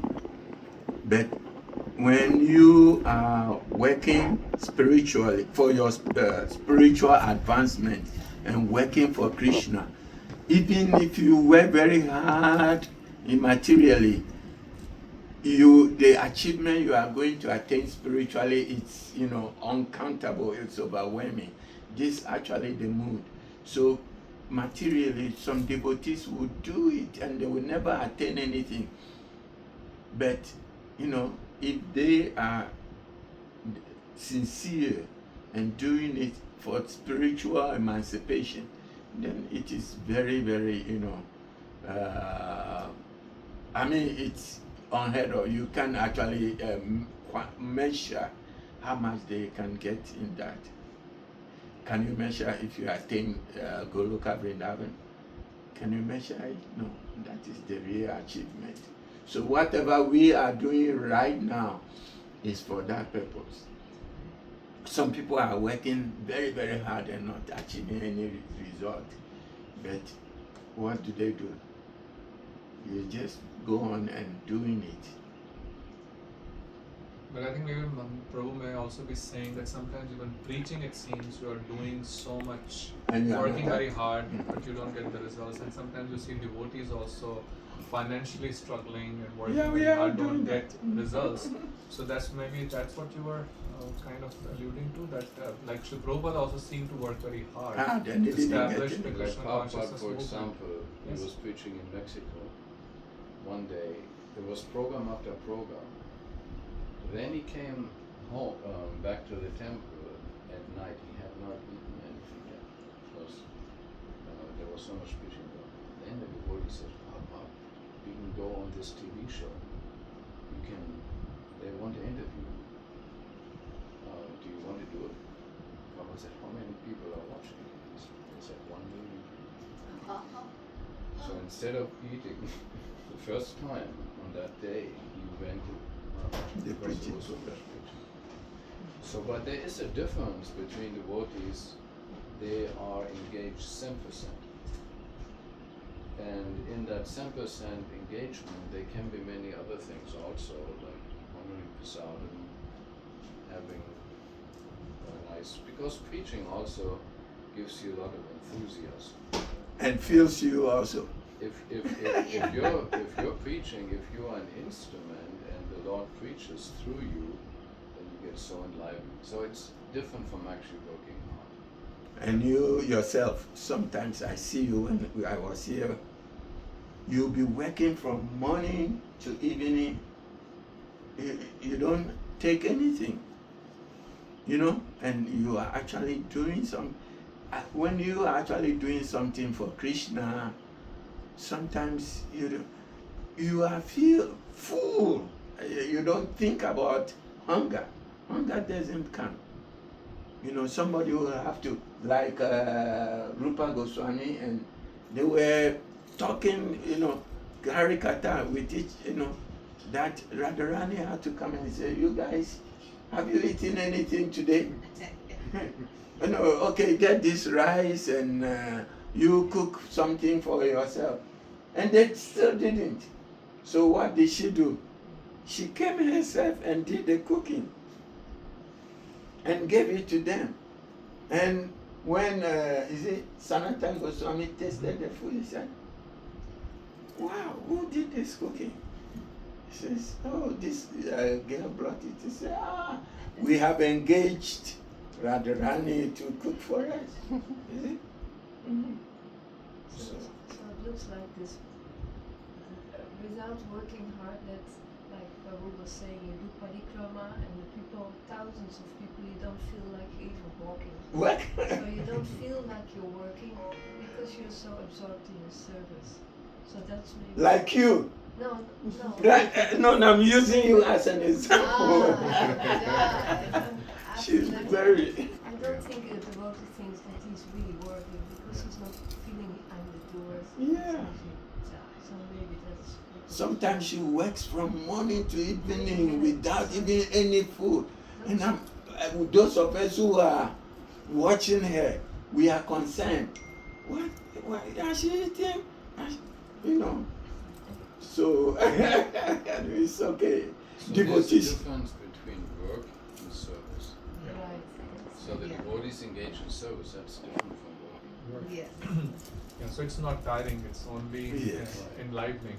But when you are working spiritually for your spiritual advancement and working for Krishna, even if you work very hard immaterially, the achievement you are going to attain spiritually, it's uncountable, it's overwhelming. This is actually the mood. So materially, some devotees will do it and they will never attain anything. But if they are sincere and doing it for spiritual emancipation, then it is very, very, it's unheard of. You can actually measure how much they can get in that. Can you measure if you attain Goloka Vrindavan? Can you measure it? No, that is the real achievement. So whatever we are doing right now is for that purpose. Some people are working very, very hard and not achieving any result. But what do? You just go on and doing it. But I think maybe Prabhu may also be saying that sometimes even preaching, it seems you are doing so much, And you are working not- very hard, but you don't get the results. And sometimes you see devotees also financially struggling and working Yeah, we very are hard, doing don't get that. results. So that's what you were kind of alluding to, that like Sri Prabhupada also seemed to work very hard Then to he didn't get establish it. the Like Krishna Prabhupada, consciousness for movement. example, Yes. he was preaching in Mexico. One day, there was program after program. Then he came home, back to the temple at night. He had not eaten anything yet because there was so much preaching going on. Then the devotee said, Papa, you can go on this TV show. They want to interview you. Do you want to do it? Papa said, how many people are watching? He said, 1 million people. So instead of eating, the first time on that day, he went to The because it preaching was so program. much preaching. So, but there is a difference between devotees. They are engaged 10%. And in that 10% engagement, there can be many other things also, like honoring prasadam, having a nice, because preaching also gives you a lot of enthusiasm. And feels you also. If you're preaching, if you are an instrument and the Lord preaches through you, then you get so enlivened. So it's different from actually working hard. And you yourself, sometimes I see you when I was here, you'll be working from morning to evening. You don't take anything, and you are actually doing when you are actually doing something for Krishna, sometimes you are feel full. You don't think about hunger. Hunger doesn't come. Somebody will have to, like Rupa Goswami, and they were talking, Harikata with each, that Radharani had to come and say, you guys, have you eaten anything today? Okay, get this rice and you cook something for yourself. And they still didn't. So what did she do? She came herself and did the cooking and gave it to them. And when Sanatana Goswami tasted the food, he said, wow, who did this cooking? He says, oh, this girl brought it. He said, we have engaged Radharani to cook for us. Is it? Mm-hmm. So it looks like this, without working hard, that's like Prabhu was saying, you do parikrama and the people, thousands of people, you don't feel like you're even walking. What? So you don't feel like you're working because you're so absorbed in your service. So that's maybe... Like you. No. Right? No, I'm using you as an example. She's Absolutely. very... I don't think a devotee thinks that he's really working because he's not feeling I'm the doer. Yeah. So maybe that's... Sometimes she works from morning to evening without even any food. And those of us who are watching her, we are concerned. What is she eating? You know. So it's okay. So there's a Devotees. difference between work and service. Right. So the devotees engage in service, that's different from work. Yes. Yeah, so it's not tiring, it's only Yes. enlivening.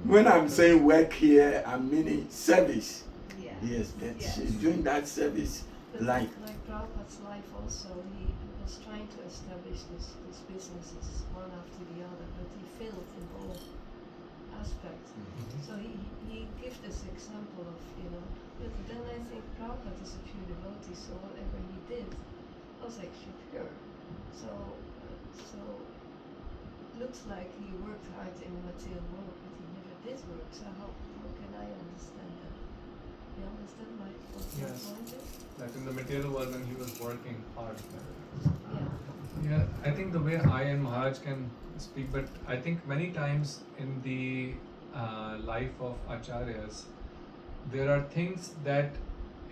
When I'm saying work here, I'm meaning service. Yeah. Yes, that Yeah. she's doing that service But like Prabhupada's life also, he was trying to establish these businesses one after the other, but he failed in all aspects. So he gives this example of, but then I think Prabhupada is a pure devotee, so whatever he did was actually pure. So it looks like he worked hard in the material world, but he never did work. So how can I understand that? You understand what my Yes. point is? Like in the material world when he was working hard. Yeah. Yeah, I think the way I and Maharaj can speak, but I think many times in the life of acharyas, there are things that,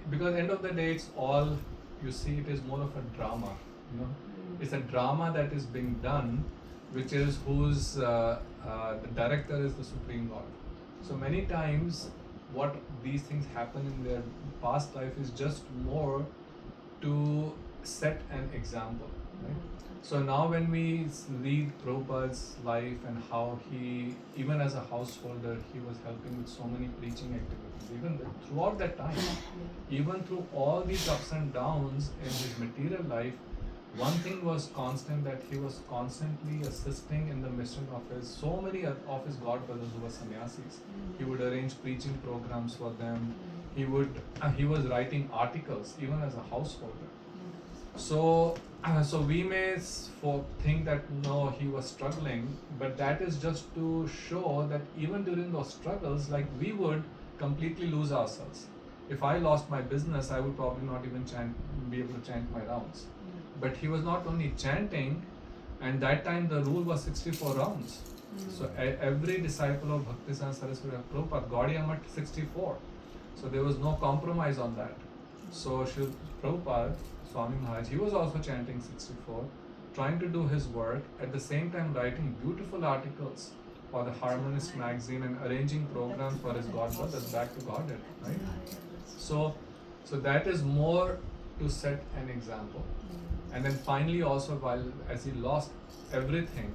because end of the day, it's all, you see, it is more of a drama, It's a drama that is being done, which is the director is the Supreme Lord. So many times, what these things happen in their past life is just more to set an example, right? So now when we read Prabhupada's life and how he, even as a householder, he was helping with so many preaching activities, even throughout that time, even through all these ups and downs in his material life, one thing was constant, that he was constantly assisting in the mission of so many of his god brothers who were sannyasis. He would arrange preaching programs for them. He was writing articles even as a householder. So we may think that no, he was struggling, but that is just to show that even during those struggles, like we would completely lose ourselves. If I lost my business, I would probably not even be able to chant my rounds. But he was not only chanting, and that time the rule was 64 rounds. So every disciple of Bhaktivedanta Saraswati Prabhupada, Gaudiya Math 64. So there was no compromise on that. So Srila Prabhupada, Swami Maharaj, he was also chanting 64, trying to do his work, at the same time writing beautiful articles for the Harmonist magazine and arranging programs for his god brothers back to Godhead, right? So that is more to set an example. And then finally also, as he lost everything,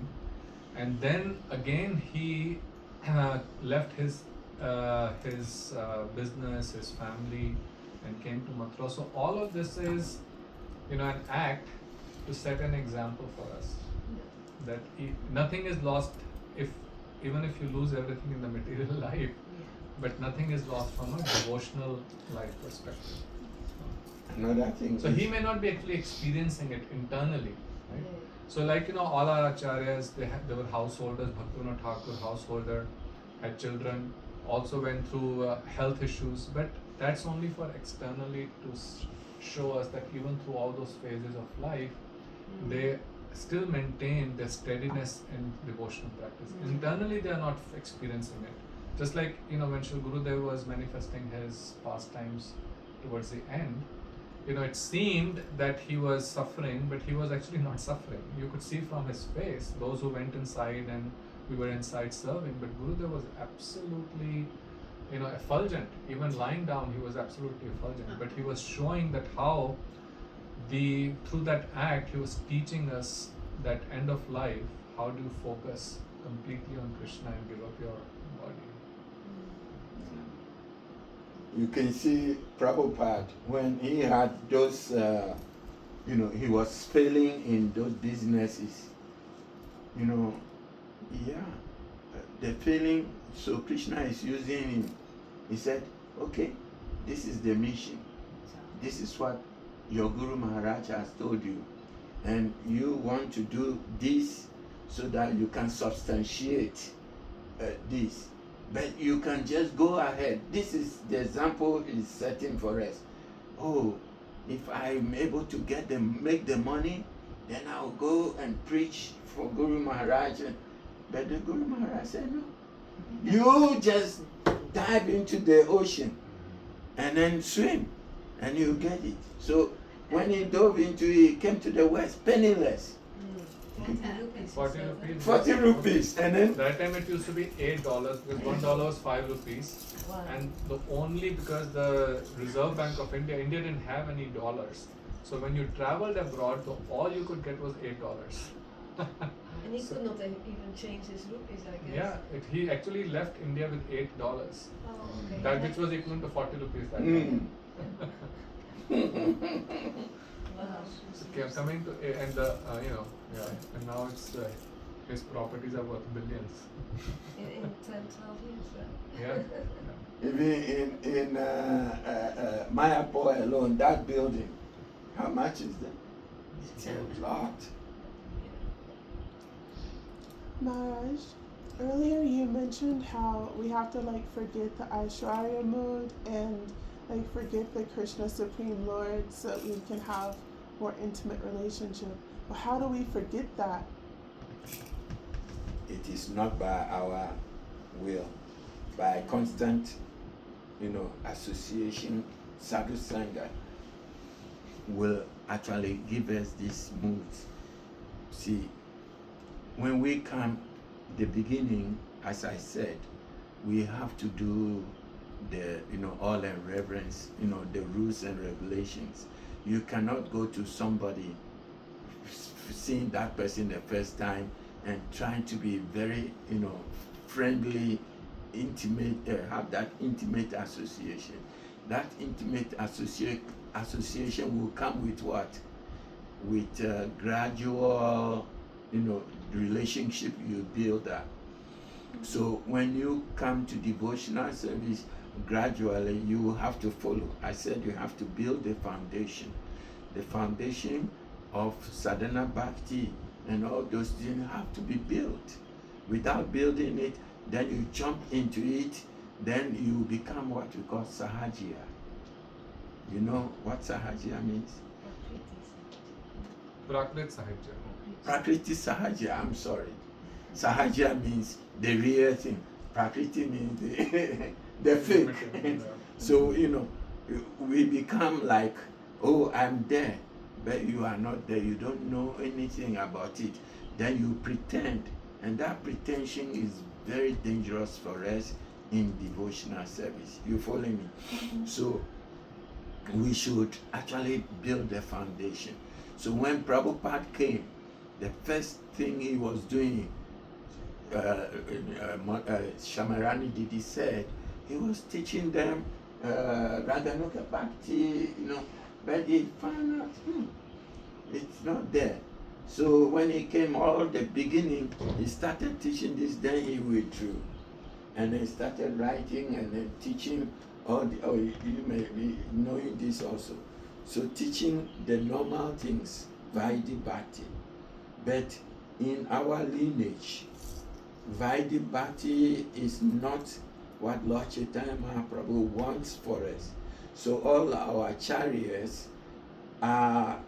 and then again he left his business, his family, and came to Mathura. So all of this is, an act to set an example for us. That nothing is lost even if you lose everything in the material life, but nothing is lost from a devotional life perspective. another thing. So he may not be actually experiencing it internally, right? So all our acharyas, they were householders. Bhaktivinoda Thakur, householder, had children, also went through health issues, but that's only for externally to show us that even through all those phases of life, they still maintain their steadiness in devotional practice. Internally, they are not experiencing it. Just like, when Shri Gurudev was manifesting his pastimes towards the end, it seemed that he was suffering, but he was actually not suffering. You could see from his face, those who went inside and we were inside serving, but Gurudev was absolutely, effulgent. Even lying down, he was absolutely effulgent. But he was showing that how through that act, he was teaching us that end of life, how do you focus completely on Krishna and give up your body. You can see Prabhupada when he had those, he was failing in those businesses. The failing, so Krishna is using him. He said, okay, this is the mission. This is what your Guru Maharaja has told you. And you want to do this so that you can substantiate this. But you can just go ahead. This is the example he's setting for us. Oh, if I'm able to make the money, then I'll go and preach for Guru Maharaj. But the Guru Maharaj said, no, You just dive into the ocean and then swim, and you get it. So when he dove into it, he came to the West penniless. 40 rupees. 40 rupees. 40 rupees, and then That time it used to be $8 because $1 was 5 rupees. Wow. And the only because the Reserve Bank of India didn't have any dollars. So when you traveled abroad, all you could get was $8. And he could not even change his rupees, I guess. Yeah, he actually left India with $8. Oh, okay. That which was equivalent to 40 rupees that Mm. time. Wow. Okay, coming to and and now it's his properties are worth billions. In 10, 12 years, right? Yeah. even in Mayapur alone, that building, how much is that? It's a lot. Maharaj, earlier you mentioned how we have to forget the Aishwarya mood and forget the Krishna Supreme Lord so that we can have more intimate relationship. But how do we forget that? It is not by our will, by constant, association. Sadhu Sangha will actually give us these moods. See, when we come, the beginning, as I said, we have to do the, all in reverence, the rules and regulations. You cannot go to somebody, seeing that person the first time and trying to be very, friendly, intimate, have that intimate association. That intimate association will come with what? With gradual, relationship you build up. So when you come to devotional service, gradually you have to follow. I said you have to build the foundation. The foundation of sadhana bhakti and all those things have to be built. Without building it, then you jump into it, then you become what we call sahajya. You know what sahajya means? Prakrit Sahajya. Prakriti Sahajya, I'm sorry. Sahajya means the real thing. Prakriti means the fake. So, we become like, oh, I'm there, but you are not there. You don't know anything about it. Then you pretend, and that pretension is very dangerous for us in devotional service. You follow me? So, we should actually build the foundation. So when Prabhupada came, the first thing he was doing, Shamarani Didi said, he was teaching them Raganuga Bhakti, but he found out, it's not there. So when he came, all the beginning, he started teaching this, then he withdrew. And he started writing and then teaching all the, you may be knowing this also. So teaching the normal things, Vaidhi Bhakti. But in our lineage, Vaidhi Bhakti is not what Lord Chaitanya Mahaprabhu wants for us. So all our acharyas are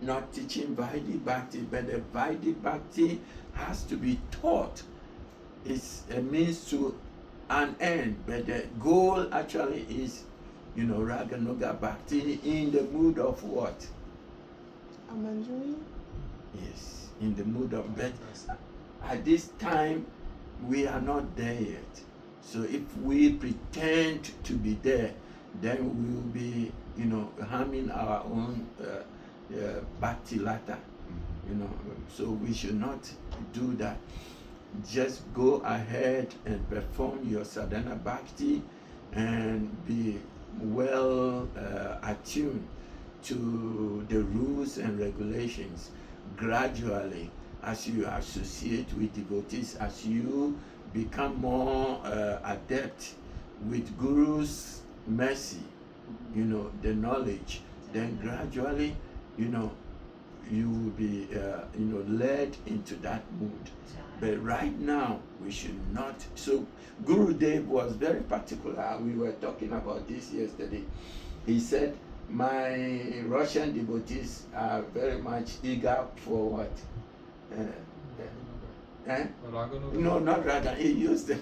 not teaching Vaidhi Bhakti, but the Vaidhi Bhakti has to be taught. It's a means to an end, but the goal actually is, Raganuga Bhakti in the mood of what? Amanjali? Yes, in the mood of, but at this time, we are not there yet. So if we pretend to be there, then we will be, harming our own bhakti lata, So we should not do that. Just go ahead and perform your sadhana bhakti and be well attuned to the rules and regulations. Gradually, as you associate with devotees, as you become more adept with Guru's mercy, the knowledge, then gradually, you will be, led into that mood. But right now, we should not. So, Guru Dev was very particular. We were talking about this yesterday. He said, my Russian devotees are very much eager for what? Raganuga. No, not Raga. He used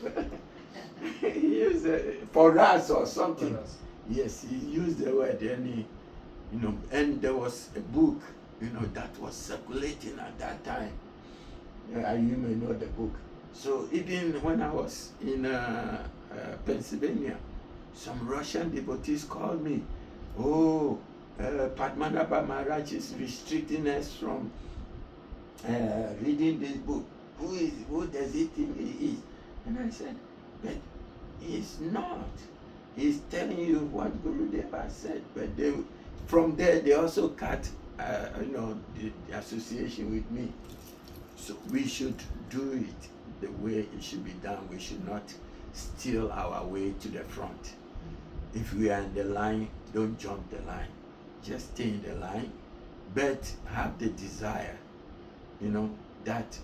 used for us or something. For us. Yes, he used the word any, and there was a book, that was circulating at that time. You may know the book. So even when I was in Pennsylvania, some Russian devotees called me. Oh, Padmanabha Maharaj is restricting us from reading this book. Who does he think he is? And I said, but he's not. He's telling you what Gurudeva said. But from there, they also cut, the association with me. So we should do it the way it should be done. We should not steal our way to the front. If we are in the line, don't jump the line. Just stay in the line, but have the desire, that,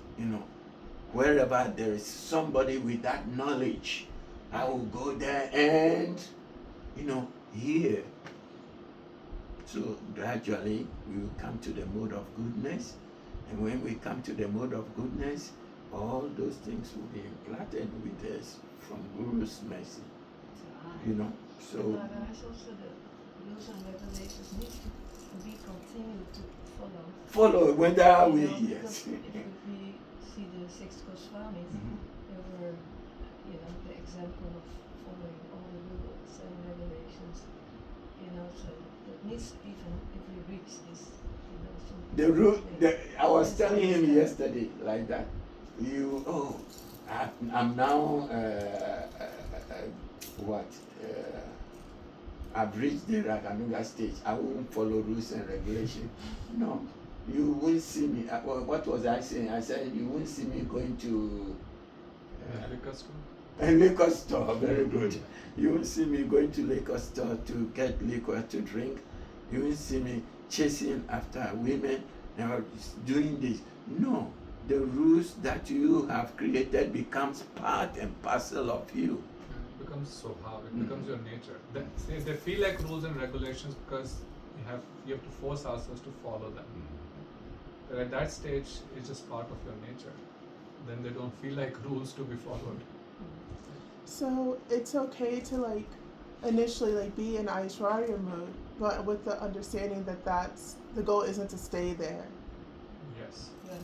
wherever there is somebody with that knowledge, I will go there and, hear. So gradually we will come to the mode of goodness, and when we come to the mode of goodness, all those things will be implanted with us from Guru's mercy. So Maharaj, also the rules and regulations need to be continued to follow. Follow whether we, Because yes. if we see the six Goswamis, they were, the example of following all the rules and regulations. So that means even if we reach this, some The rule, I was Yes, telling him understand. yesterday, like that. I'm now, I've reached the Raganuga stage. I won't follow rules and regulations. No, you won't see me. What was I saying? I said, you won't see me going to Liquor store? a liquor store. Very good. You won't see me going to liquor store to get liquor to drink. You won't see me chasing after women or doing this. No, the rules that you have created becomes part and parcel of you. It becomes Swabhav, it becomes your nature. They feel like rules and regulations because you have to force ourselves to follow them. But at that stage, it's just part of your nature. Then they don't feel like rules to be followed. So it's okay to initially be in Aishwarya mood, but with the understanding that the goal isn't to stay there. Yes. Yeah.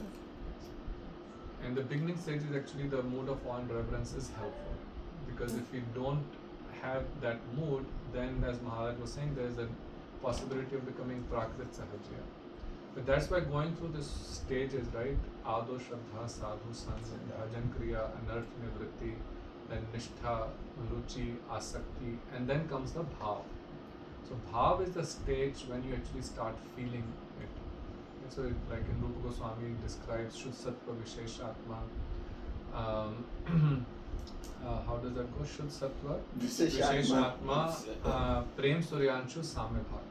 And the beginning stage is actually the mood of awe and reverence is helpful. Because if we don't have that mood, then as Maharaj was saying, there is a possibility of becoming Prakrit Sahajya. But that's why going through this stages, right? Ado Shraddha, Sadhu Sang, Bhajan Kriya, Anarth Nivritti, then Nishtha, Ruchi, Asakti, and then comes the Bhav. So Bhav is the stage when you actually start feeling it. And so like in Rupa Goswami describes Shuddh Sattva Visheshatma. How does that go? Shuddh Sattva Visheshatma Prem Suryanshu Samya Bhag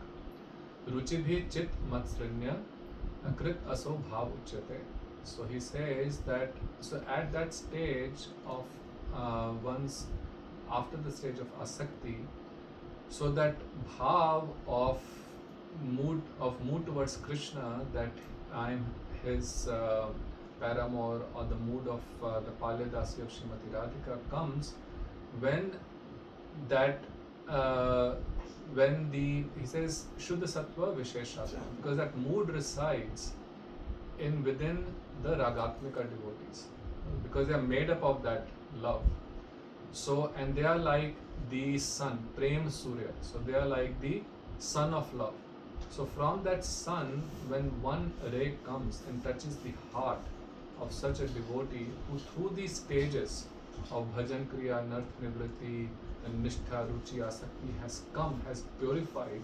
Ruchi Bhi Chit Matsrinya Krit Aso Bhav Uchyate. So he says that at that stage of once after the stage of asakti, so that bhav of mood towards Krishna, that I'm his paramour, or the mood of the Palyadasi of Srimati Radhika comes when that he says Shuddha Sattva Visheshatma, because that mood resides within the Ragatmika devotees, because they are made up of that love. So, and they are like the sun, Prem Surya. So they are like the sun of love. So from that sun, when one ray comes and touches the heart of such a devotee who through these stages of Bhajan Kriya, Narth Nivritti, and Nishtha, Ruchi, Asakti has purified,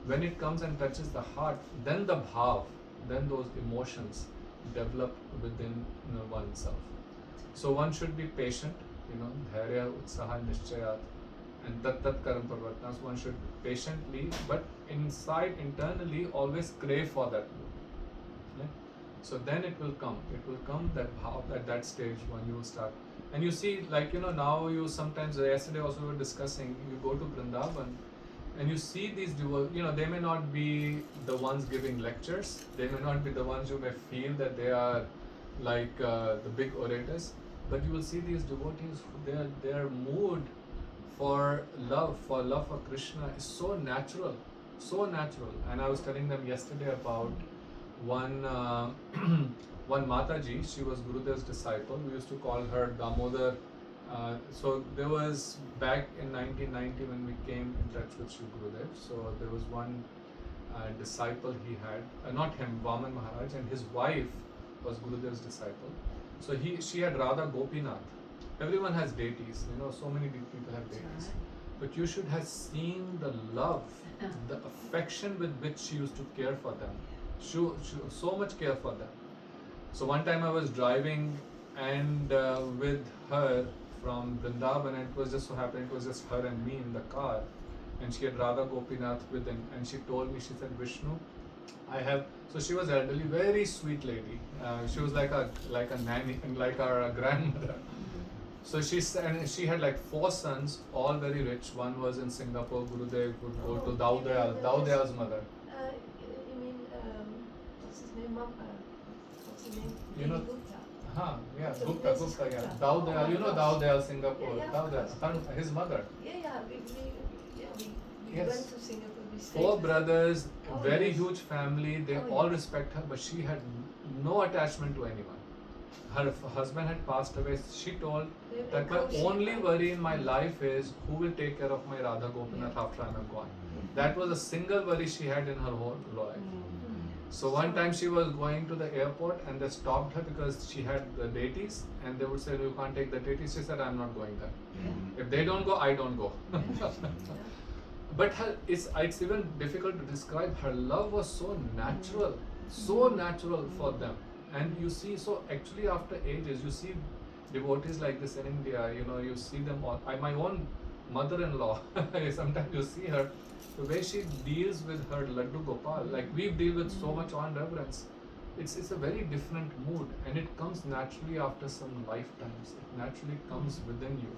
when it comes and touches the heart, then the bhav, then those emotions develop within oneself. So one should be patient, dharya, utsaha, nishchayat, and tat karam parvartana. So one should patiently, but internally, always crave for that mood. Okay? So then it will come that bhav at that stage when you start. And you see, now you sometimes, yesterday also we were discussing, you go to Vrindavan and you see these devotees, they may not be the ones giving lectures, they may not be the ones you may feel that they are like the big orators, but you will see these devotees, their mood for love for Krishna is so natural. And I was telling them yesterday about one one Mataji. She was Gurudev's disciple. We used to call her Damodar. So there was back in 1990 when we came in touch with Shri Gurudev. So there was one disciple he had, not him, Vaman Maharaj, and his wife was Gurudev's disciple. So she had Radha Gopinath. Everyone has deities, so many people have deities. But you should have seen the love, the affection with which she used to care for them. She so much care for them. So one time I was driving and with her from Vrindavan, and it was just so happened it was just her and me in the car, and she had Radha Gopinath with him, and she told me, she said, Vishnu, I have. So she was elderly, very sweet lady. She was like a nanny, like our grandmother. So she had like 4 sons, all very rich. One was in Singapore. Gurudev would go to Daudayal's mother. You mean what's his name? What's his name? You know- Gupta. Yeah, So Gupta, this is yeah. Gupta. Daudayal, Oh, you know yes. Daudayal, Singapore. Yeah, of Daudayal, course. his mother. We Yes. went to Singapore. We stayed 4 with- brothers, Oh, very yes. huge family. They Oh, all yes. respect her, but she had no attachment to anyone. Her husband had passed away. She told They- that my Kaushik, only right? worry in my life is who will take care of my Radha Gopinath after I am gone. That was a single worry she had in her whole life. So one time she was going to the airport and they stopped her because she had the deities, and they would say, you can't take the deities. She said, I'm not going there. If they don't go, I don't go. But it's even difficult to describe. Her love was so natural for them. And you see, so actually after ages, you see devotees like this in India, you see them all. My own mother-in-law, sometimes you see her, the way she deals with her Laddu Gopal, like we deal with so much on reverence. It's a very different mood, and it comes naturally after some lifetimes. It naturally comes within you.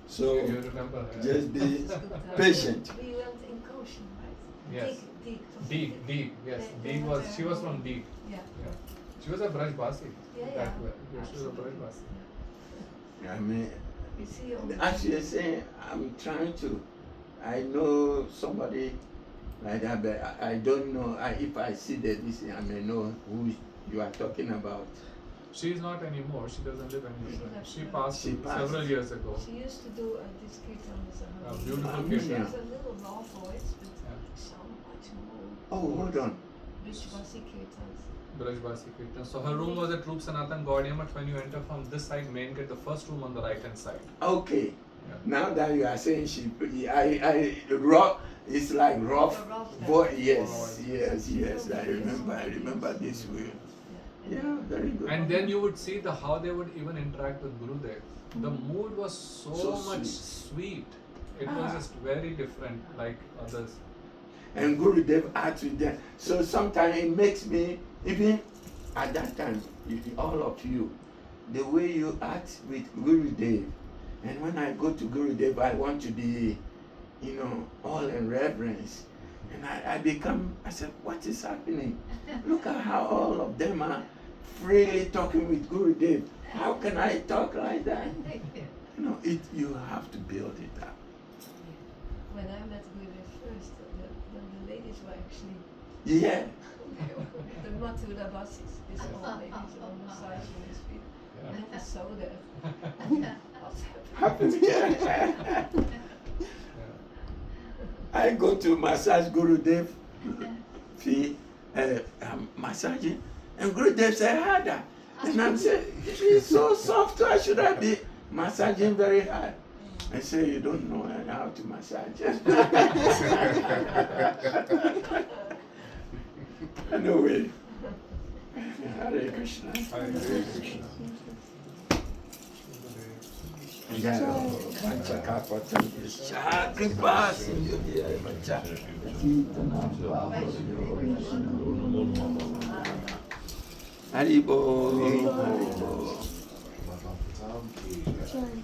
So You remember her? just be Gupta. patient. We went in Koshin, right? Yes. Deek. Yes. They Deep had she was from Deep. Yeah. She was a Braj Basi. Yeah, That yeah. way. She was a Braj Absolutely. Basi. I mean, We see on the actually saying, I'm trying to, I know somebody like that, but I don't know. If I see the this, I may know who you are talking about. She is not anymore. She doesn't live anymore. left She her. passed She passed. several years ago. She used to do this kirtan with her. Beautiful Amen. She kirtan. has a little raw voice, but Yeah. so much more. Oh, hold on. Vishwasi kirtans. Braj Basi Kirtan. So her room was at Roop Sanatan Gaudiya Math. When you enter from this side, main gate, the first room on the right hand side. Okay. Yeah. Now that you are saying I rough, it's like rough The rough voice. voice. Yes. I remember this way. Yeah, very good. And then you would see how they would even interact with Gurudev. The mood was so So much sweet. sweet. It was just very different, like others. And Gurudev acts with them. So sometimes it makes me, even at that time, all of you, the way you act with Gurudev, and when I go to Gurudev, I want to be, all in reverence. And I said, what is happening? Look at how all of them are freely talking with Gurudev. How can I talk like that? You have to build it up. When I met Gurudev first, the ladies were actually Yeah. the Mathura buses. These old ladies all massaging his feet. I never saw that. What's happening? Happened. I go to massage Gurudev feet, massaging, and Gurudev said harder. And I'm saying, she's so soft, why should I be massaging very hard? I say, you don't know how to massage. Anyway, Hare Krishna. Hare Krishna. Haribo. Bhagavatam ki jai. Sorry.